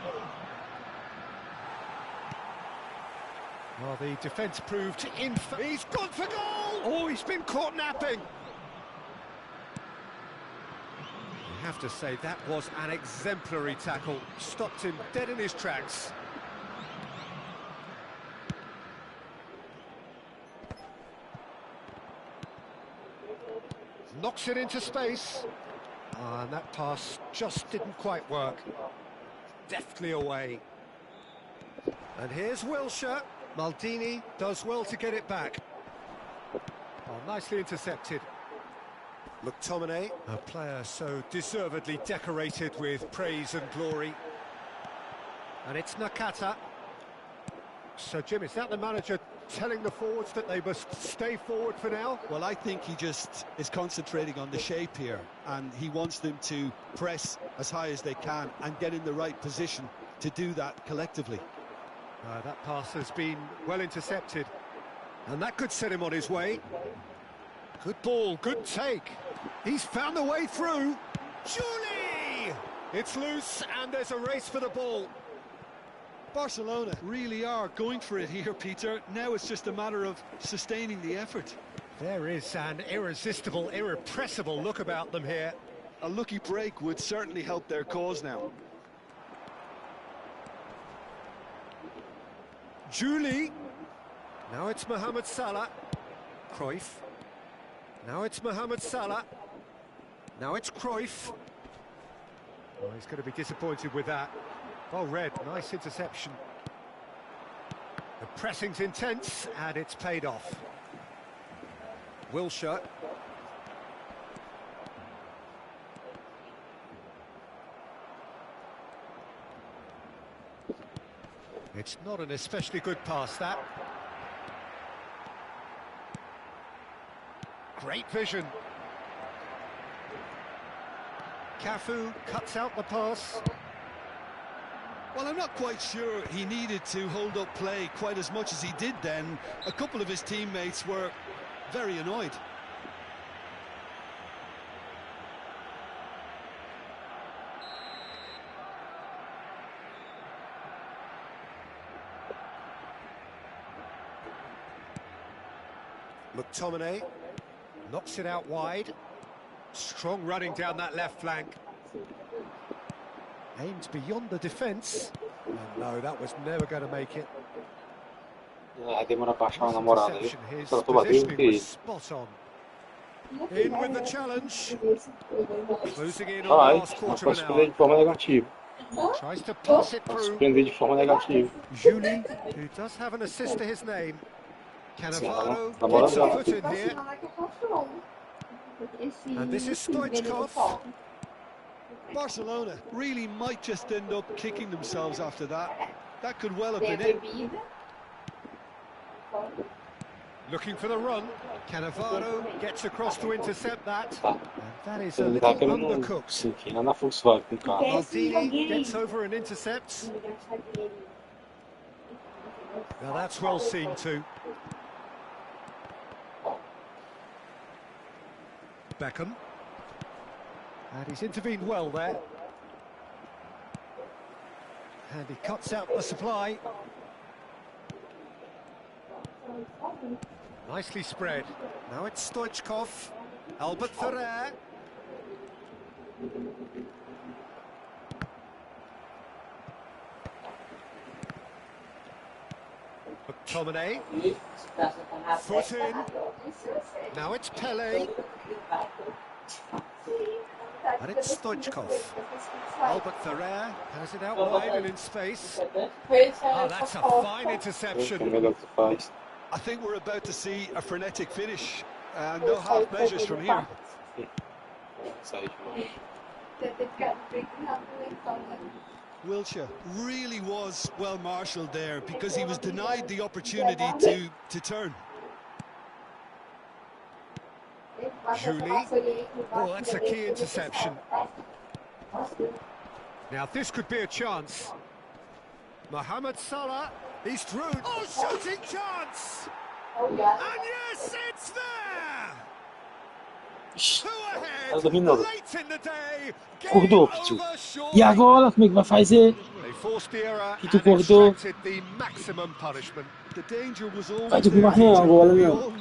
Well, the defence proved he's gone for goal! Oh, he's been caught napping! I have to say, that was an exemplary tackle. Stopped him dead in his tracks. Knocks it into space. And that pass just didn't quite work. Deftly away. And here's Wilshere. Maldini does well to get it back. Oh, nicely intercepted. McTominay, a player so deservedly decorated with praise and glory. And it's Nakata. So, Jim, is that the manager telling the forwards that they must stay forward for now? Well, I think he just is concentrating on the shape here, and he wants them to press as high as they can and get in the right position to do that collectively. That pass has been well intercepted, and that could set him on his way. Good ball, good take. He's found the way through. Julie! It's loose, and there's a race for the ball. Barcelona really are going for it here, Peter. Now it's just a matter of sustaining the effort. There is an irresistible, irrepressible look about them here. A lucky break would certainly help their cause now. Julie. Now it's Mohamed Salah. Cruyff. Now it's Mohamed Salah. Now it's Cruyff. Oh, he's going to be disappointed with that. Well read, nice interception. The pressing's intense, and it's paid off. Wilshere. It's not an especially good pass, that. Great vision. Cafu cuts out the pass. Well, I'm not quite sure he needed to hold up play quite as much as he did then. A couple of his teammates were very annoyed. McTominay knocks it out wide. Strong running down that left flank. Aimed beyond the defence. Oh, no, that was never going to make it. Demora pra achar uma namorada aí. His Só tô batendo positioning que. was spot on. In with the challenge. Closing in on the Ai, last não quarter posso of surpreender an de forma negativa. hour. Tries to pass it Posso through. surpreender de forma negativa. Julie, who does have an assist to his name. Cannavaro gets a foot in here. And this is Stoichkov. Barcelona really might just end up kicking themselves after that. That could well have been it. Looking for the run. Cannavaro gets across to intercept that. Tá. And that is a Ele little tá querendo undercooked. sim, que lá na Volkswagen com o carro. Maldini gets over and intercepts. Now that's well seen too. Beckham. And he's intervened well there. And he cuts out the supply. Nicely spread. Now it's Stoichkov. Albert Ferrer. McTominay. Foot in. Now it's Pele. And it's Stoichkov. Albert Ferrer has it out wide and in space. Oh, that's a fine É interception. melhor que faz. I think we're about to see a frenetic finish. No half measures from here. Sai de Wilshere really was well marshalled there because he was denied the opportunity to turn. Julie. Oh, that's a key interception. Now this could be a chance. Mohamed Salah, he's through. Oh, shooting chance! And yes, it's there! Two ahead, dominando. late in the day, Acordou, game Pichu. over, surely. E agora, como é que vai fazer? They forced the error Pichu and acordou. extracted the maximum punishment. The danger was always Vai de there. não, agora We não. all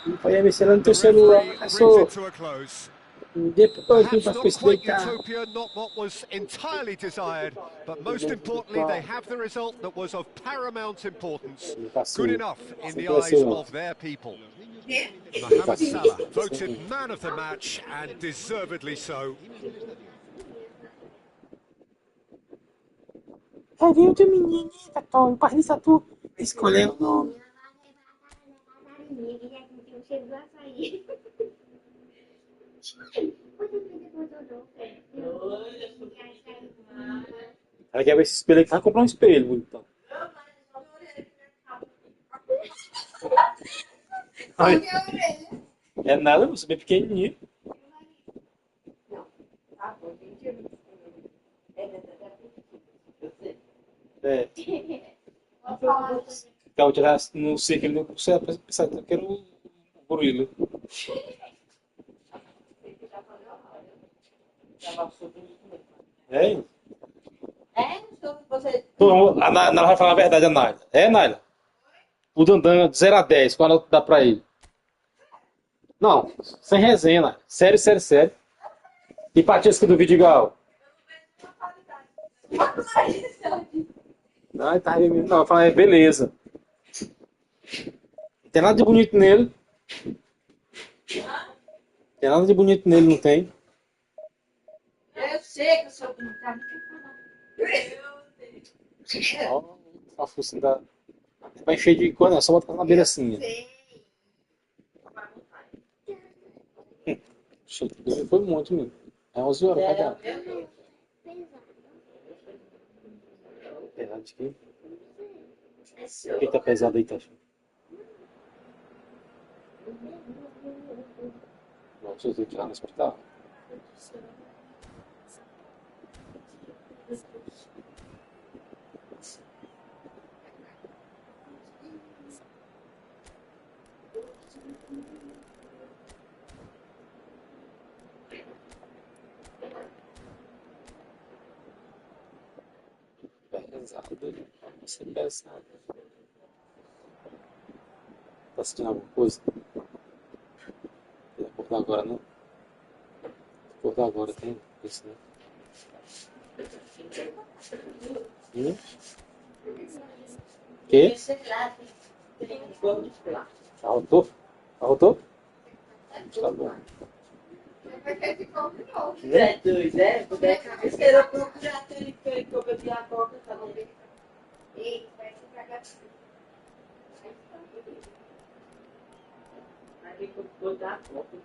Não vai mexer no The teu celular, referee brings professor. it to a close. Depois vem Perhaps para not se quite deitar. utopia, not what was entirely desired, but most importantly, they have the result that was of paramount importance. Good enough in the eyes of their people. Mohamed Salah voted man of the match, and deservedly so. Aí vem o teu menino, Tom, para isso tu escolheu o nome. Ela quer ver esse espelho aqui, vai comprar um espelho, então. Ai, é nada, você é bem pequenininho. É. Então, tirar no círculo, você pensar que era o gorila. É? A Naila vai falar a verdade, a Naila. É, Naila? O Dandan de 0 a 10, qual nota dá pra ele? Não, sem resenha, Naila. Sério, sério, sério. E Patisca do Vidigal? Não, tá aí, não, fala, é beleza. Não tem nada de bonito nele. Tem nada de bonito nele, não tem? Eu sei que eu sou bonita. Ó, a força da... Vai encher de coisa, não, só botar na beira assim. Foi muito mesmo. É 11 horas, vai dar. Pesado de quê? O que tá pesado aí, Tasha? Não, deixa eu tirar no hospital. Pesado, vai ser pesado. Tá sentindo alguma coisa? Vou acordar agora, não? Vou acordar agora, tem isso, né? Que? Arrotou? Arrotou? Tá bom. É doido, é? Puder cabeceira procurar aquele que eu bebi a coca, tá bom? Ei, vai ficar gatinho. Aí eu vou dar a coca.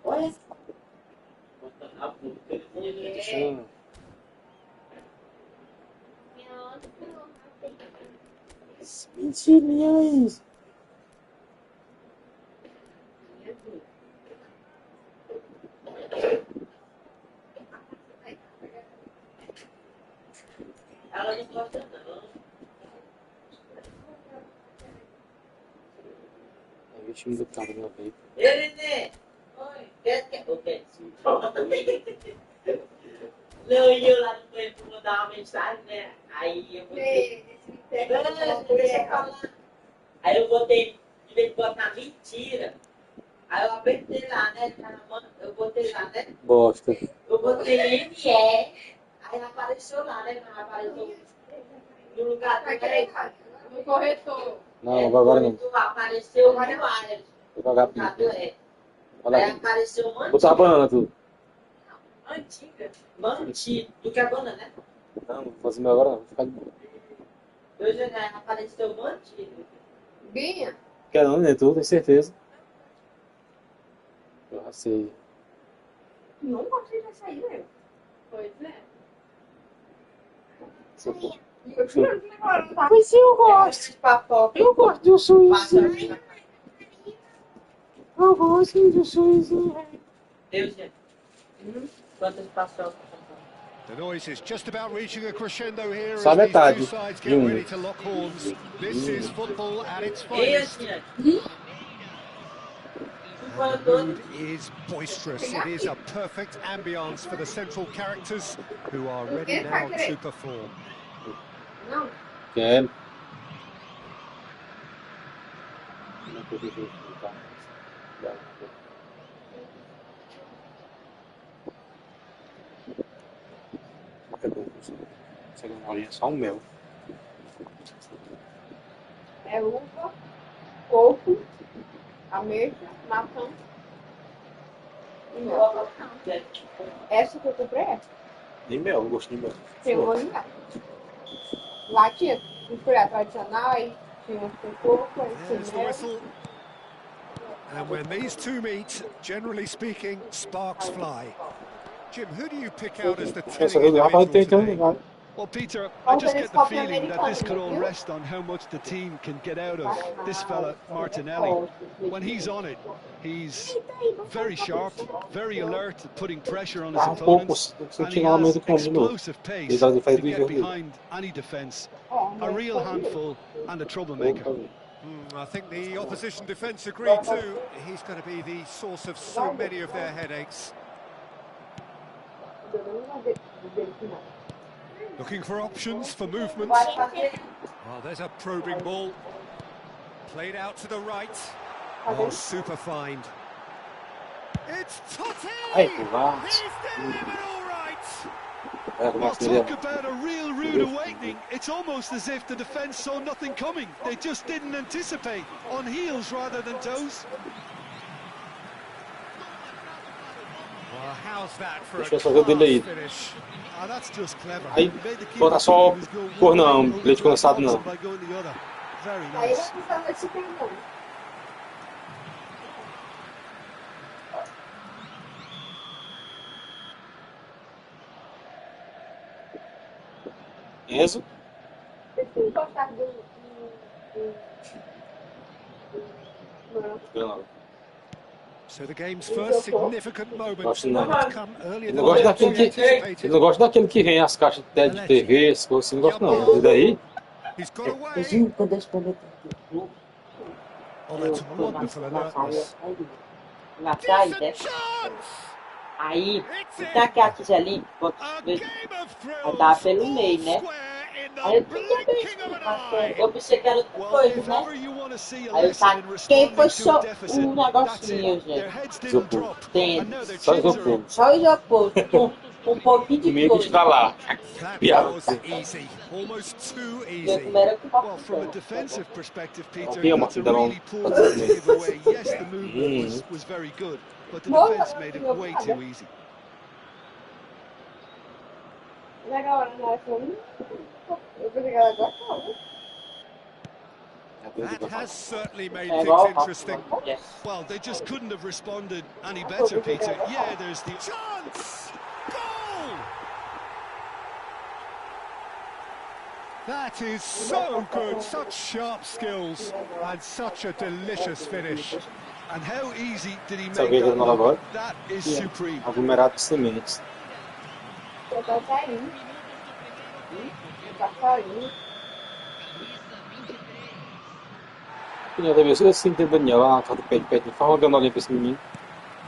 Olha. Mentirinhas. Ela não gosta não. É o time do carro do meu veículo. Ele, né? Oi. Ok. Não, e eu lá no tempo mandar uma mensagem, né? Aí eu botei. Deixa eu falar. Aí eu botei, de vez de botar mentira. Aí eu apertei lá, né? Eu botei lá, né? Bosta. Eu botei ME. Aí apareceu lá, né? Não apareceu no lugar do no corretor. Não, agora não. Apareceu no ar. Devagar, Aí apareceu uma botar a banana, tu. antiga. Mantido. Do que a banana, né? Não, não vou fazer meu agora não. Vou ficar de boa. Hoje apareceu mantido. Binha? Quer não, né? Tu, tem certeza. Eu já sei. Não gostei dessa aí, meu. Pois é. Pois eu gosto. Eu gosto do suíço. Eu gosto do suíço. Deus, gente. Quantas paçocas? The noise is just about reaching a crescendo here Só as these metade two sides de get um. ready to lock horns. This is football at its finest. Esse, And the mood is boisterous. It is a perfect ambience for the central characters who are ready now to perform. Quero. É só o meu. É uva, coco, ameixa, maçã e mel. Essa que eu comprei é. Nem mel, eu gosto de mel. Tem um olho lá. Lá tinha mistura tradicional, aí tinha com coco, aí There's the tinha mel. whistle. And when these two meet, generally speaking, sparks fly. Jim, who do you pick out as the telling individual today? Well, Peter, I just get the feeling that this could all rest on how much the team can get out of this fella, Martinelli. When he's on it, he's very sharp, very alert at putting pressure on his opponents, and he has explosive pace to get behind any defence. A real handful and a troublemaker. I think the opposition defence agree too. He's going to be the source of so many of their headaches. Looking for options for movement. Well, there's a probing ball. Played out to the right. Oh, super find. It's Totti! He's delivered all right! Well, talk about a real rude awakening. It's almost as if the defence saw nothing coming. They just didn't anticipate. On heels rather than toes. Well, how's that for a Deixa eu só ver o dele aí. class finish? Ah, that's just clever. Aí, He made the keeper botar só think he was going cor one não, way, leite condensado não. by going the other. Very Aí nice. vai precisar desse perdão. Enzo? Vocês gostaram do... Não. So the game's first significant moment Gosto não. come earlier Eu than não gosto we daquele que, anticipated. eu não gosto daquele que vem as caixas de TV, essas coisas assim, não gosto não. E daí? He's got away. Quando eu escolhi Oh, that's wonderful alertness. na trás, né? Decent chance! Aí, It's e tá aqui a tigelinha, A game of aí tava thrills, pelo all meio, né? square in Aí eu the fiquei blinking of an eye. eu pensei que era outra Well, coisa, if né? ever you want to see a Aí eu lesson in saquei, responding foi to só a deficit, that's negocinho, it. Their gente. heads didn't drop, Tem. and now their Só chins are isopor. up. Só isopor, um pouquinho de Comigo coisa. está lá. That Piada. was easy, almost too Meu easy. primeiro Well, from a defensive perspective, Peter, Okay, that's a Martin, really poor goal to give away. Yes, the movement was very good, but the defense made it way too easy. Legal, né? Eu pensei que ela gostava. That has certainly made É things igual interesting. Yes. Well, they just couldn't have responded any better, Peter. Yeah, there's the... Chance! Goal! That is so good, such sharp skills, and such a delicious finish. And how easy did he make Sabe that não agora? look? That is supreme. Aglomerado de sementes. Tá saindo. Tá saindo. Deve ser assim, tem Daniel lá na casa do pé de pé. Faz uma granolinha pra esse menino.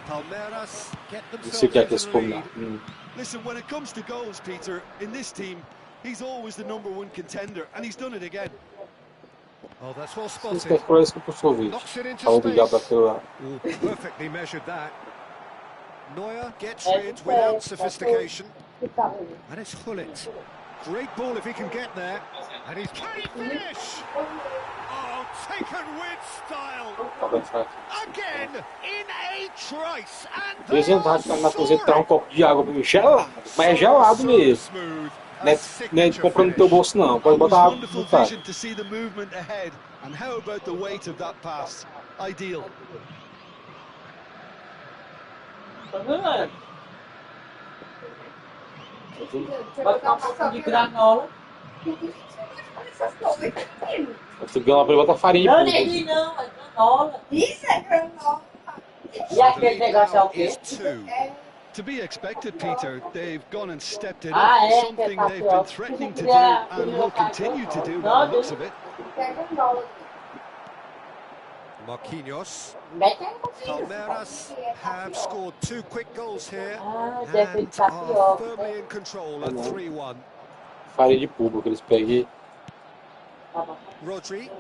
Palmeiras get Não sei o que é que eles themselves comem into the lá. lead. Listen, when it comes to goals, Peter, in this team, he's always the #1 contender, and he's done it again. Oh, that's well Isso spotted. que é por isso que eu posso ouvir. Knocks it into Tá obrigado space. daquilo lá. Oh, perfectly measured that. Neuer gets rid without sophistication. And it's Hullet. Great ball if he can get there. And he's can he finish? Oh, taken with style. Tá bem certo. Again in a trice. And De vez em they quando are na cozinha traz um soaring. copo de água pra mim, gelado. Mas é gelado mesmo. Smooth. Não é comprando no teu bolso não. Pode It was botar água wonderful no cara. vision to see the movement ahead, and how about the weight of that pass? Ideal. Tá vendo? Vai ficar um pouco de granola. Você ganha pra ele botar farinha. Não, Pô. não é isso não, é granola. Isso é granola. E aquele negócio é o quê? Is two. To be expected, Peter, they've gone and stepped it Ah, up, é, something que they've tá been pior. threatening to do and will continue to do by the looks of it. Isso é granola. Marquinhos. Palmeiras Palmeiras have scored 2 quick goals here deve and estar are pior. firmly in control at 3-1. Farinha de público que eles peguem. Rodri,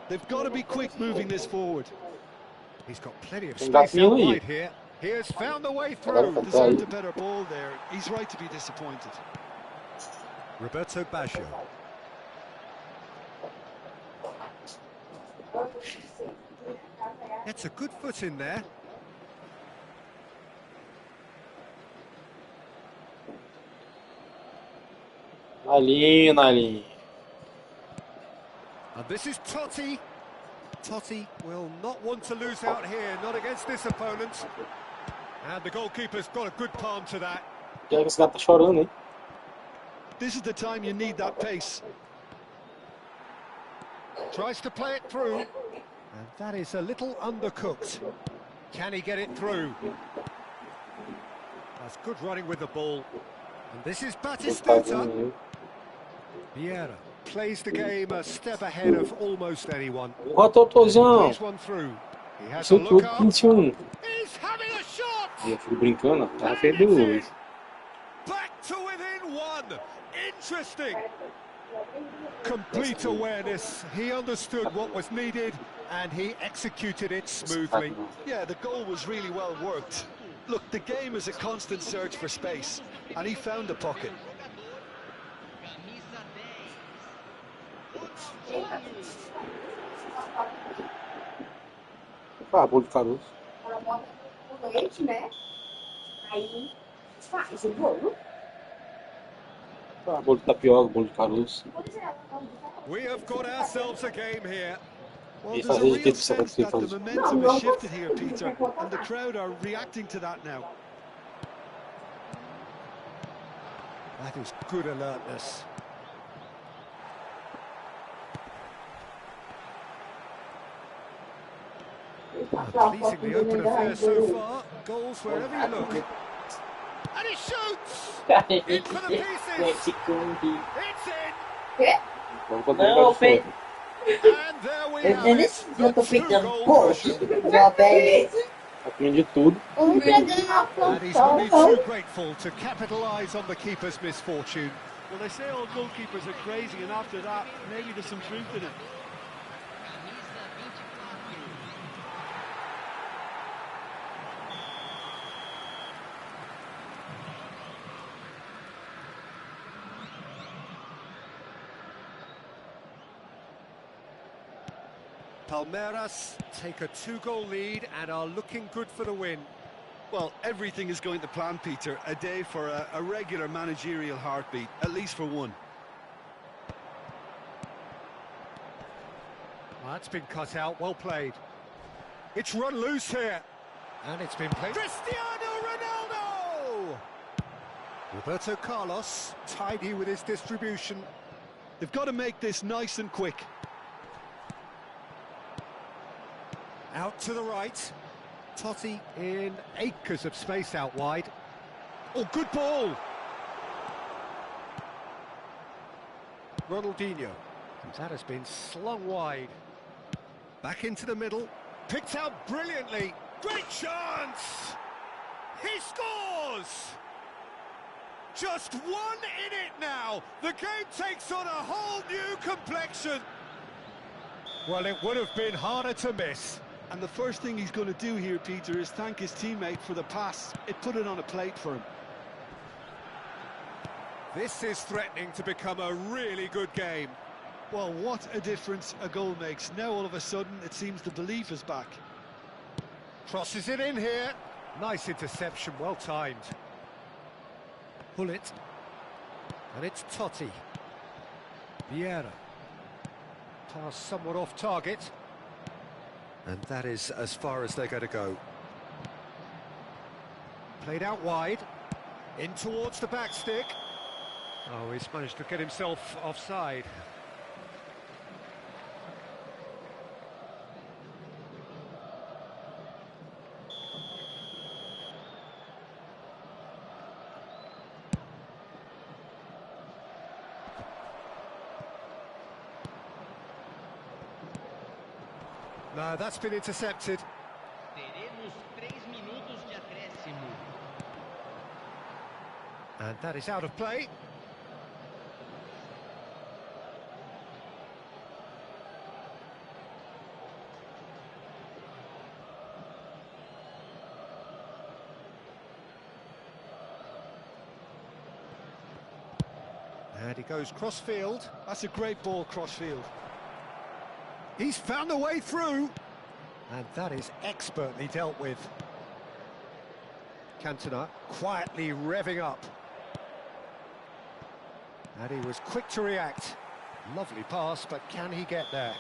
They've got to be quick moving this forward. he's got plenty of Tem space gatinho out aí. wide here. He has found the way Agora through. tá Deserved aí. a better ball there. He's right to be disappointed. Roberto Baggio. Gets a good foot in there. Na linha, na linha. And this is Totti. Totti will not want to lose out here, not against this opponent. And the goalkeeper's got a good palm to that. Já que esse gato tá chorando, hein? This is the time you need that pace. Tries to play it through. And that is a little undercooked. Can he get it through? That's good running with the ball. And this is Tá Batistuta. vindo. Vieira plays the game a step ahead of almost anyone. Porra, Totozão. Plays one through. He has Isso a look tudo up. 21. He's having a shot! E eu fico brincando, tá na frente do Luiz. Back to within one. Interesting. Complete awareness. He understood what was needed and he executed it smoothly. Yeah, the goal was really well worked. Look, the game is a constant search for space, and he found the pocket. Ah, bolo de caroço. Ela bota o leite, né? Aí faz o bolo. Ah, bolo de tapioca, bolo de caroço. We have got ourselves a game here. Well, E there's a fazer de real tempo você vai sense ter that the fazer. momentum has shifted here, Peter, and the crowd are reacting to that now. That is good alertness. Pleasing the open affair so far. Goals wherever you look. And he shoots! In for the pieces! It's in! Vamos fazer Não, um fez. And there we have Eu it. já tô The pegando two-goal poxa. version. Já peguei. Aprendi tudo. And he's only too grateful to capitalise on the keeper's misfortune. Well, they say all goalkeepers are crazy, and after that, maybe there's some truth in it. Palmeiras take a 2-goal lead and are looking good for the win. Well, everything is going to plan, Peter. A day for a regular managerial heartbeat, at least for one. Well, that's been cut out, well played. It's run loose here. And it's been played. Cristiano Ronaldo! Roberto Carlos, tidy with his distribution. They've got to make this nice and quick. Out to the right. Totti in acres of space out wide. Oh, good ball! Ronaldinho. That has been slung wide. Back into the middle. Picked out brilliantly. Great chance! He scores! Just one in it now. The game takes on a whole new complexion. Well, it would have been harder to miss. And the first thing he's going to do here, Peter, is thank his teammate for the pass. It put it on a plate for him. This is threatening to become a really good game. Well, what a difference a goal makes. Now, all of a sudden, it seems the belief is back. Crosses it in here. Nice interception, well timed. Pull it. And it's Totti. Vieira. Pass somewhat off target. And that is as far as they're going to go. Played out wide. In towards the back stick. Oh, he's managed to get himself offside. No, that's been intercepted. Teremos 3 minutos de acréscimo. And that is out of play. And he goes cross-field. That's a great ball cross-field. He's found a way through. And that is expertly dealt with. Cantona quietly revving up. And he was quick to react. Lovely pass, but can he get there?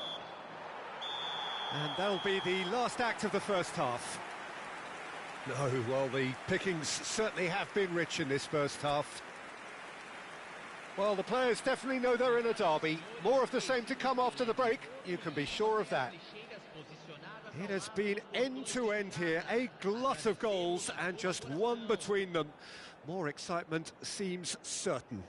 And that'll be the last act of the first half. No, well, the pickings certainly have been rich in this first half. Well, the players definitely know they're in a derby. More of the same to come after the break, you can be sure of that. It has been end-to-end here, a glut of goals and just one between them. More excitement seems certain.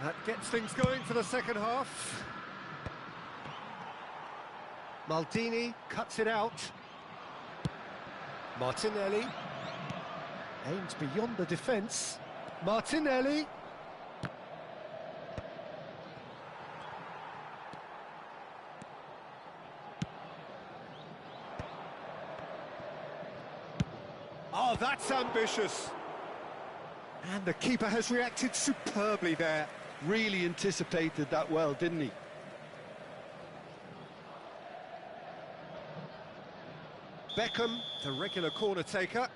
That gets things going for the second half. Maldini cuts it out. Martinelli aims beyond the defence. Martinelli. Oh, that's ambitious. And the keeper has reacted superbly there. Really anticipated that well, didn't he? Beckham, the regular corner taker.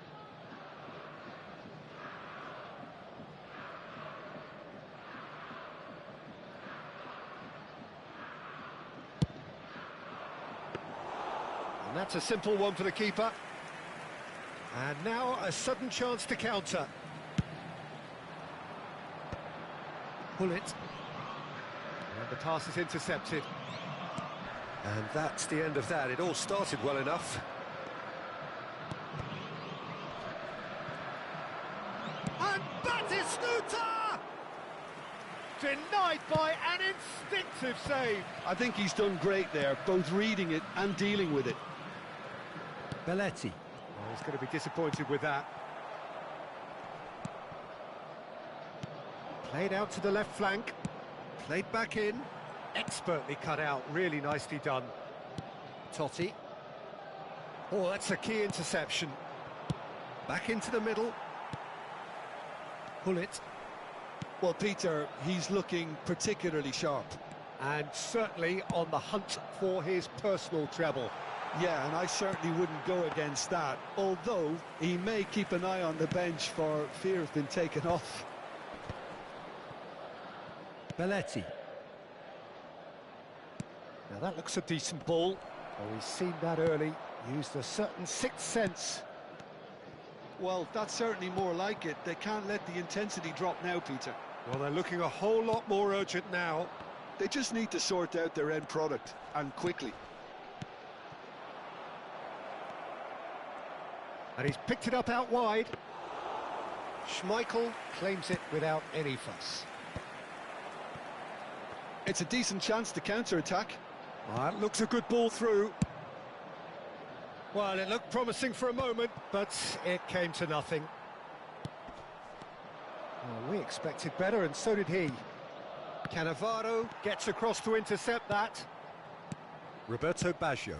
And that's a simple one for the keeper. And now a sudden chance to counter. Pull it. And the pass is intercepted. And that's the end of that. It all started well enough. And Batistuta! Denied by an instinctive save. I think he's done great there, both reading it and dealing with it. Belletti. Oh, he's going to be disappointed with that. Played out to the left flank, played back in, expertly cut out, really nicely done. Totti. Oh, that's a key interception. Back into the middle. Pull it. Well, Peter, he's looking particularly sharp. And certainly on the hunt for his personal treble. Yeah, and I certainly wouldn't go against that, although he may keep an eye on the bench for fear of being taken off. Belletti. Now that looks a decent ball. Oh, he's seen that early, used a certain sixth sense. Well, that's certainly more like it. They can't let the intensity drop now, Peter. Well, they're looking a whole lot more urgent now. They just need to sort out their end product, and quickly. And he's picked it up out wide. Schmeichel claims it without any fuss. It's a decent chance to counter-attack. That looks a good ball through. Well, it looked promising for a moment, but it came to nothing. Well, we expected better, and so did he. Cannavaro gets across to intercept that. Roberto Baggio.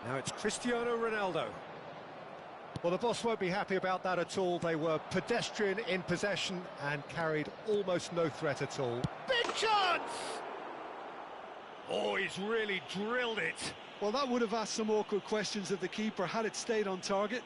Now it's Cristiano Ronaldo. Well, the boss won't be happy about that at all. They were pedestrian in possession and carried almost no threat at all. Big chance! Oh, he's really drilled it. Well, that would have asked some awkward questions of the keeper had it stayed on target.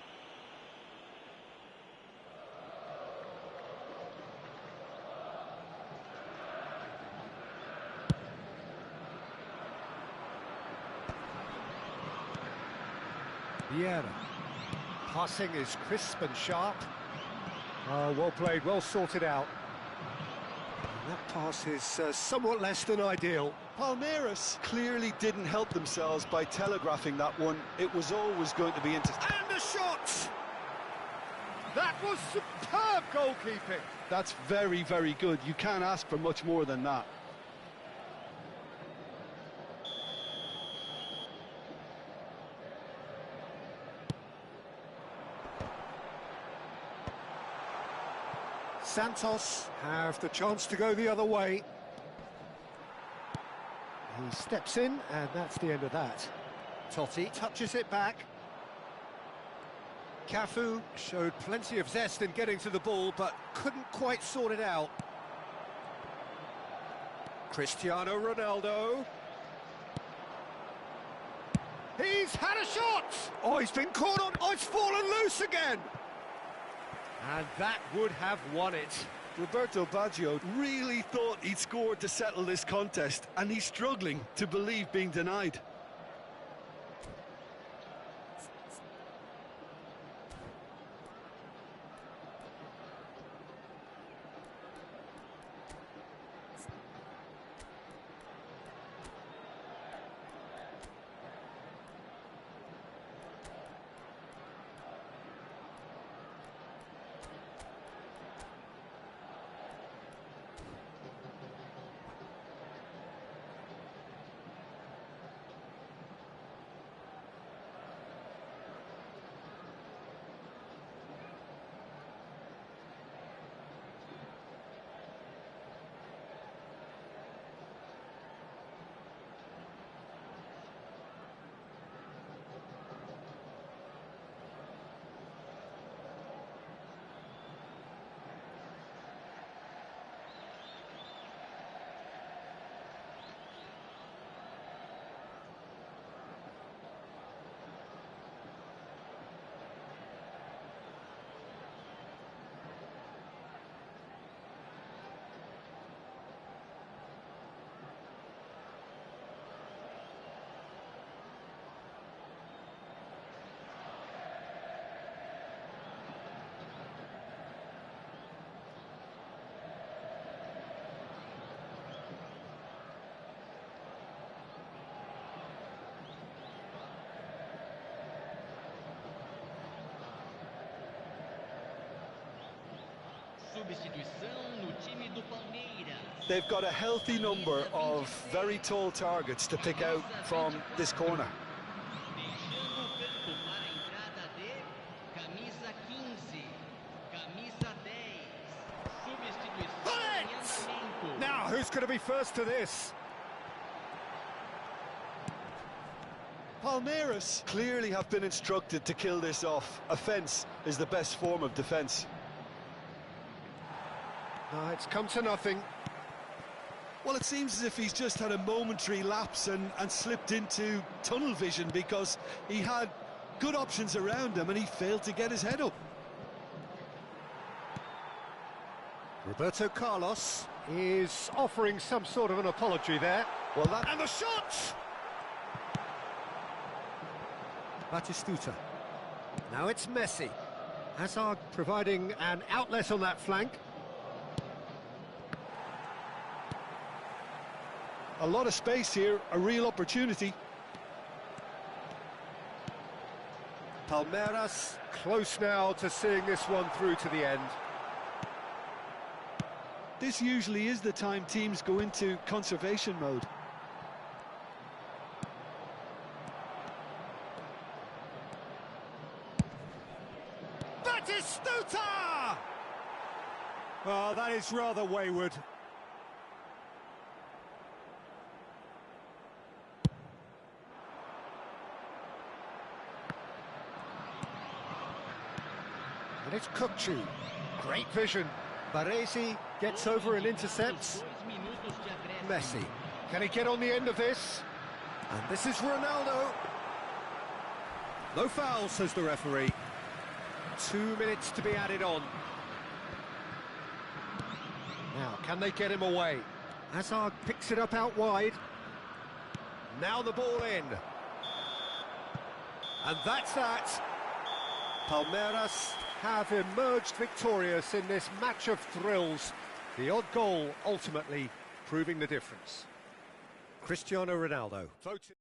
Vieira. Passing is crisp and sharp. Oh, well played, well sorted out. And that pass is somewhat less than ideal. Palmeiras clearly didn't help themselves by telegraphing that one. It was always going to be into... And the shot! That was superb goalkeeping. That's very, very good. You can't ask for much more than that. Santos have the chance to go the other way. He steps in, and that's the end of that. Totti touches it back. Cafu showed plenty of zest in getting to the ball, but couldn't quite sort it out. Cristiano Ronaldo. He's had a shot! Oh, he's been caught on... Oh, it's fallen loose again! And that would have won it. Roberto Baggio really thought he'd scored to settle this contest, and he's struggling to believe being denied. Substituição no time do Palmeiras. They've got a healthy number of very tall targets to pick out from this corner. Deixando o campo para a entrada de camisa 15, camisa 10. Substituição em andamento. Now, who's going to be first to this? Palmeiras clearly have been instructed to kill this off. Offence is the best form of defence. No, it's come to nothing. Well, it seems as if he's just had a momentary lapse and slipped into tunnel vision, because he had good options around him and he failed to get his head up. Roberto Carlos is offering some sort of an apology there. Well, that... And the shot! Batistuta. Now it's Messi. Hazard providing an outlet on that flank. A lot of space here, a real opportunity. Palmeiras close now to seeing this one through to the end. This usually is the time teams go into conservation mode. Batistuta! Oh, that is rather wayward. And it's Kukçu. Great vision. Baresi gets over and intercepts. Messi. Can he get on the end of this? And this is Ronaldo. No foul, says the referee. 2 minutes to be added on. Now, can they get him away? Hazard picks it up out wide. Now the ball in. And that's that. Palmeiras have emerged victorious in this match of thrills. The odd goal ultimately proving the difference. Cristiano Ronaldo. Voted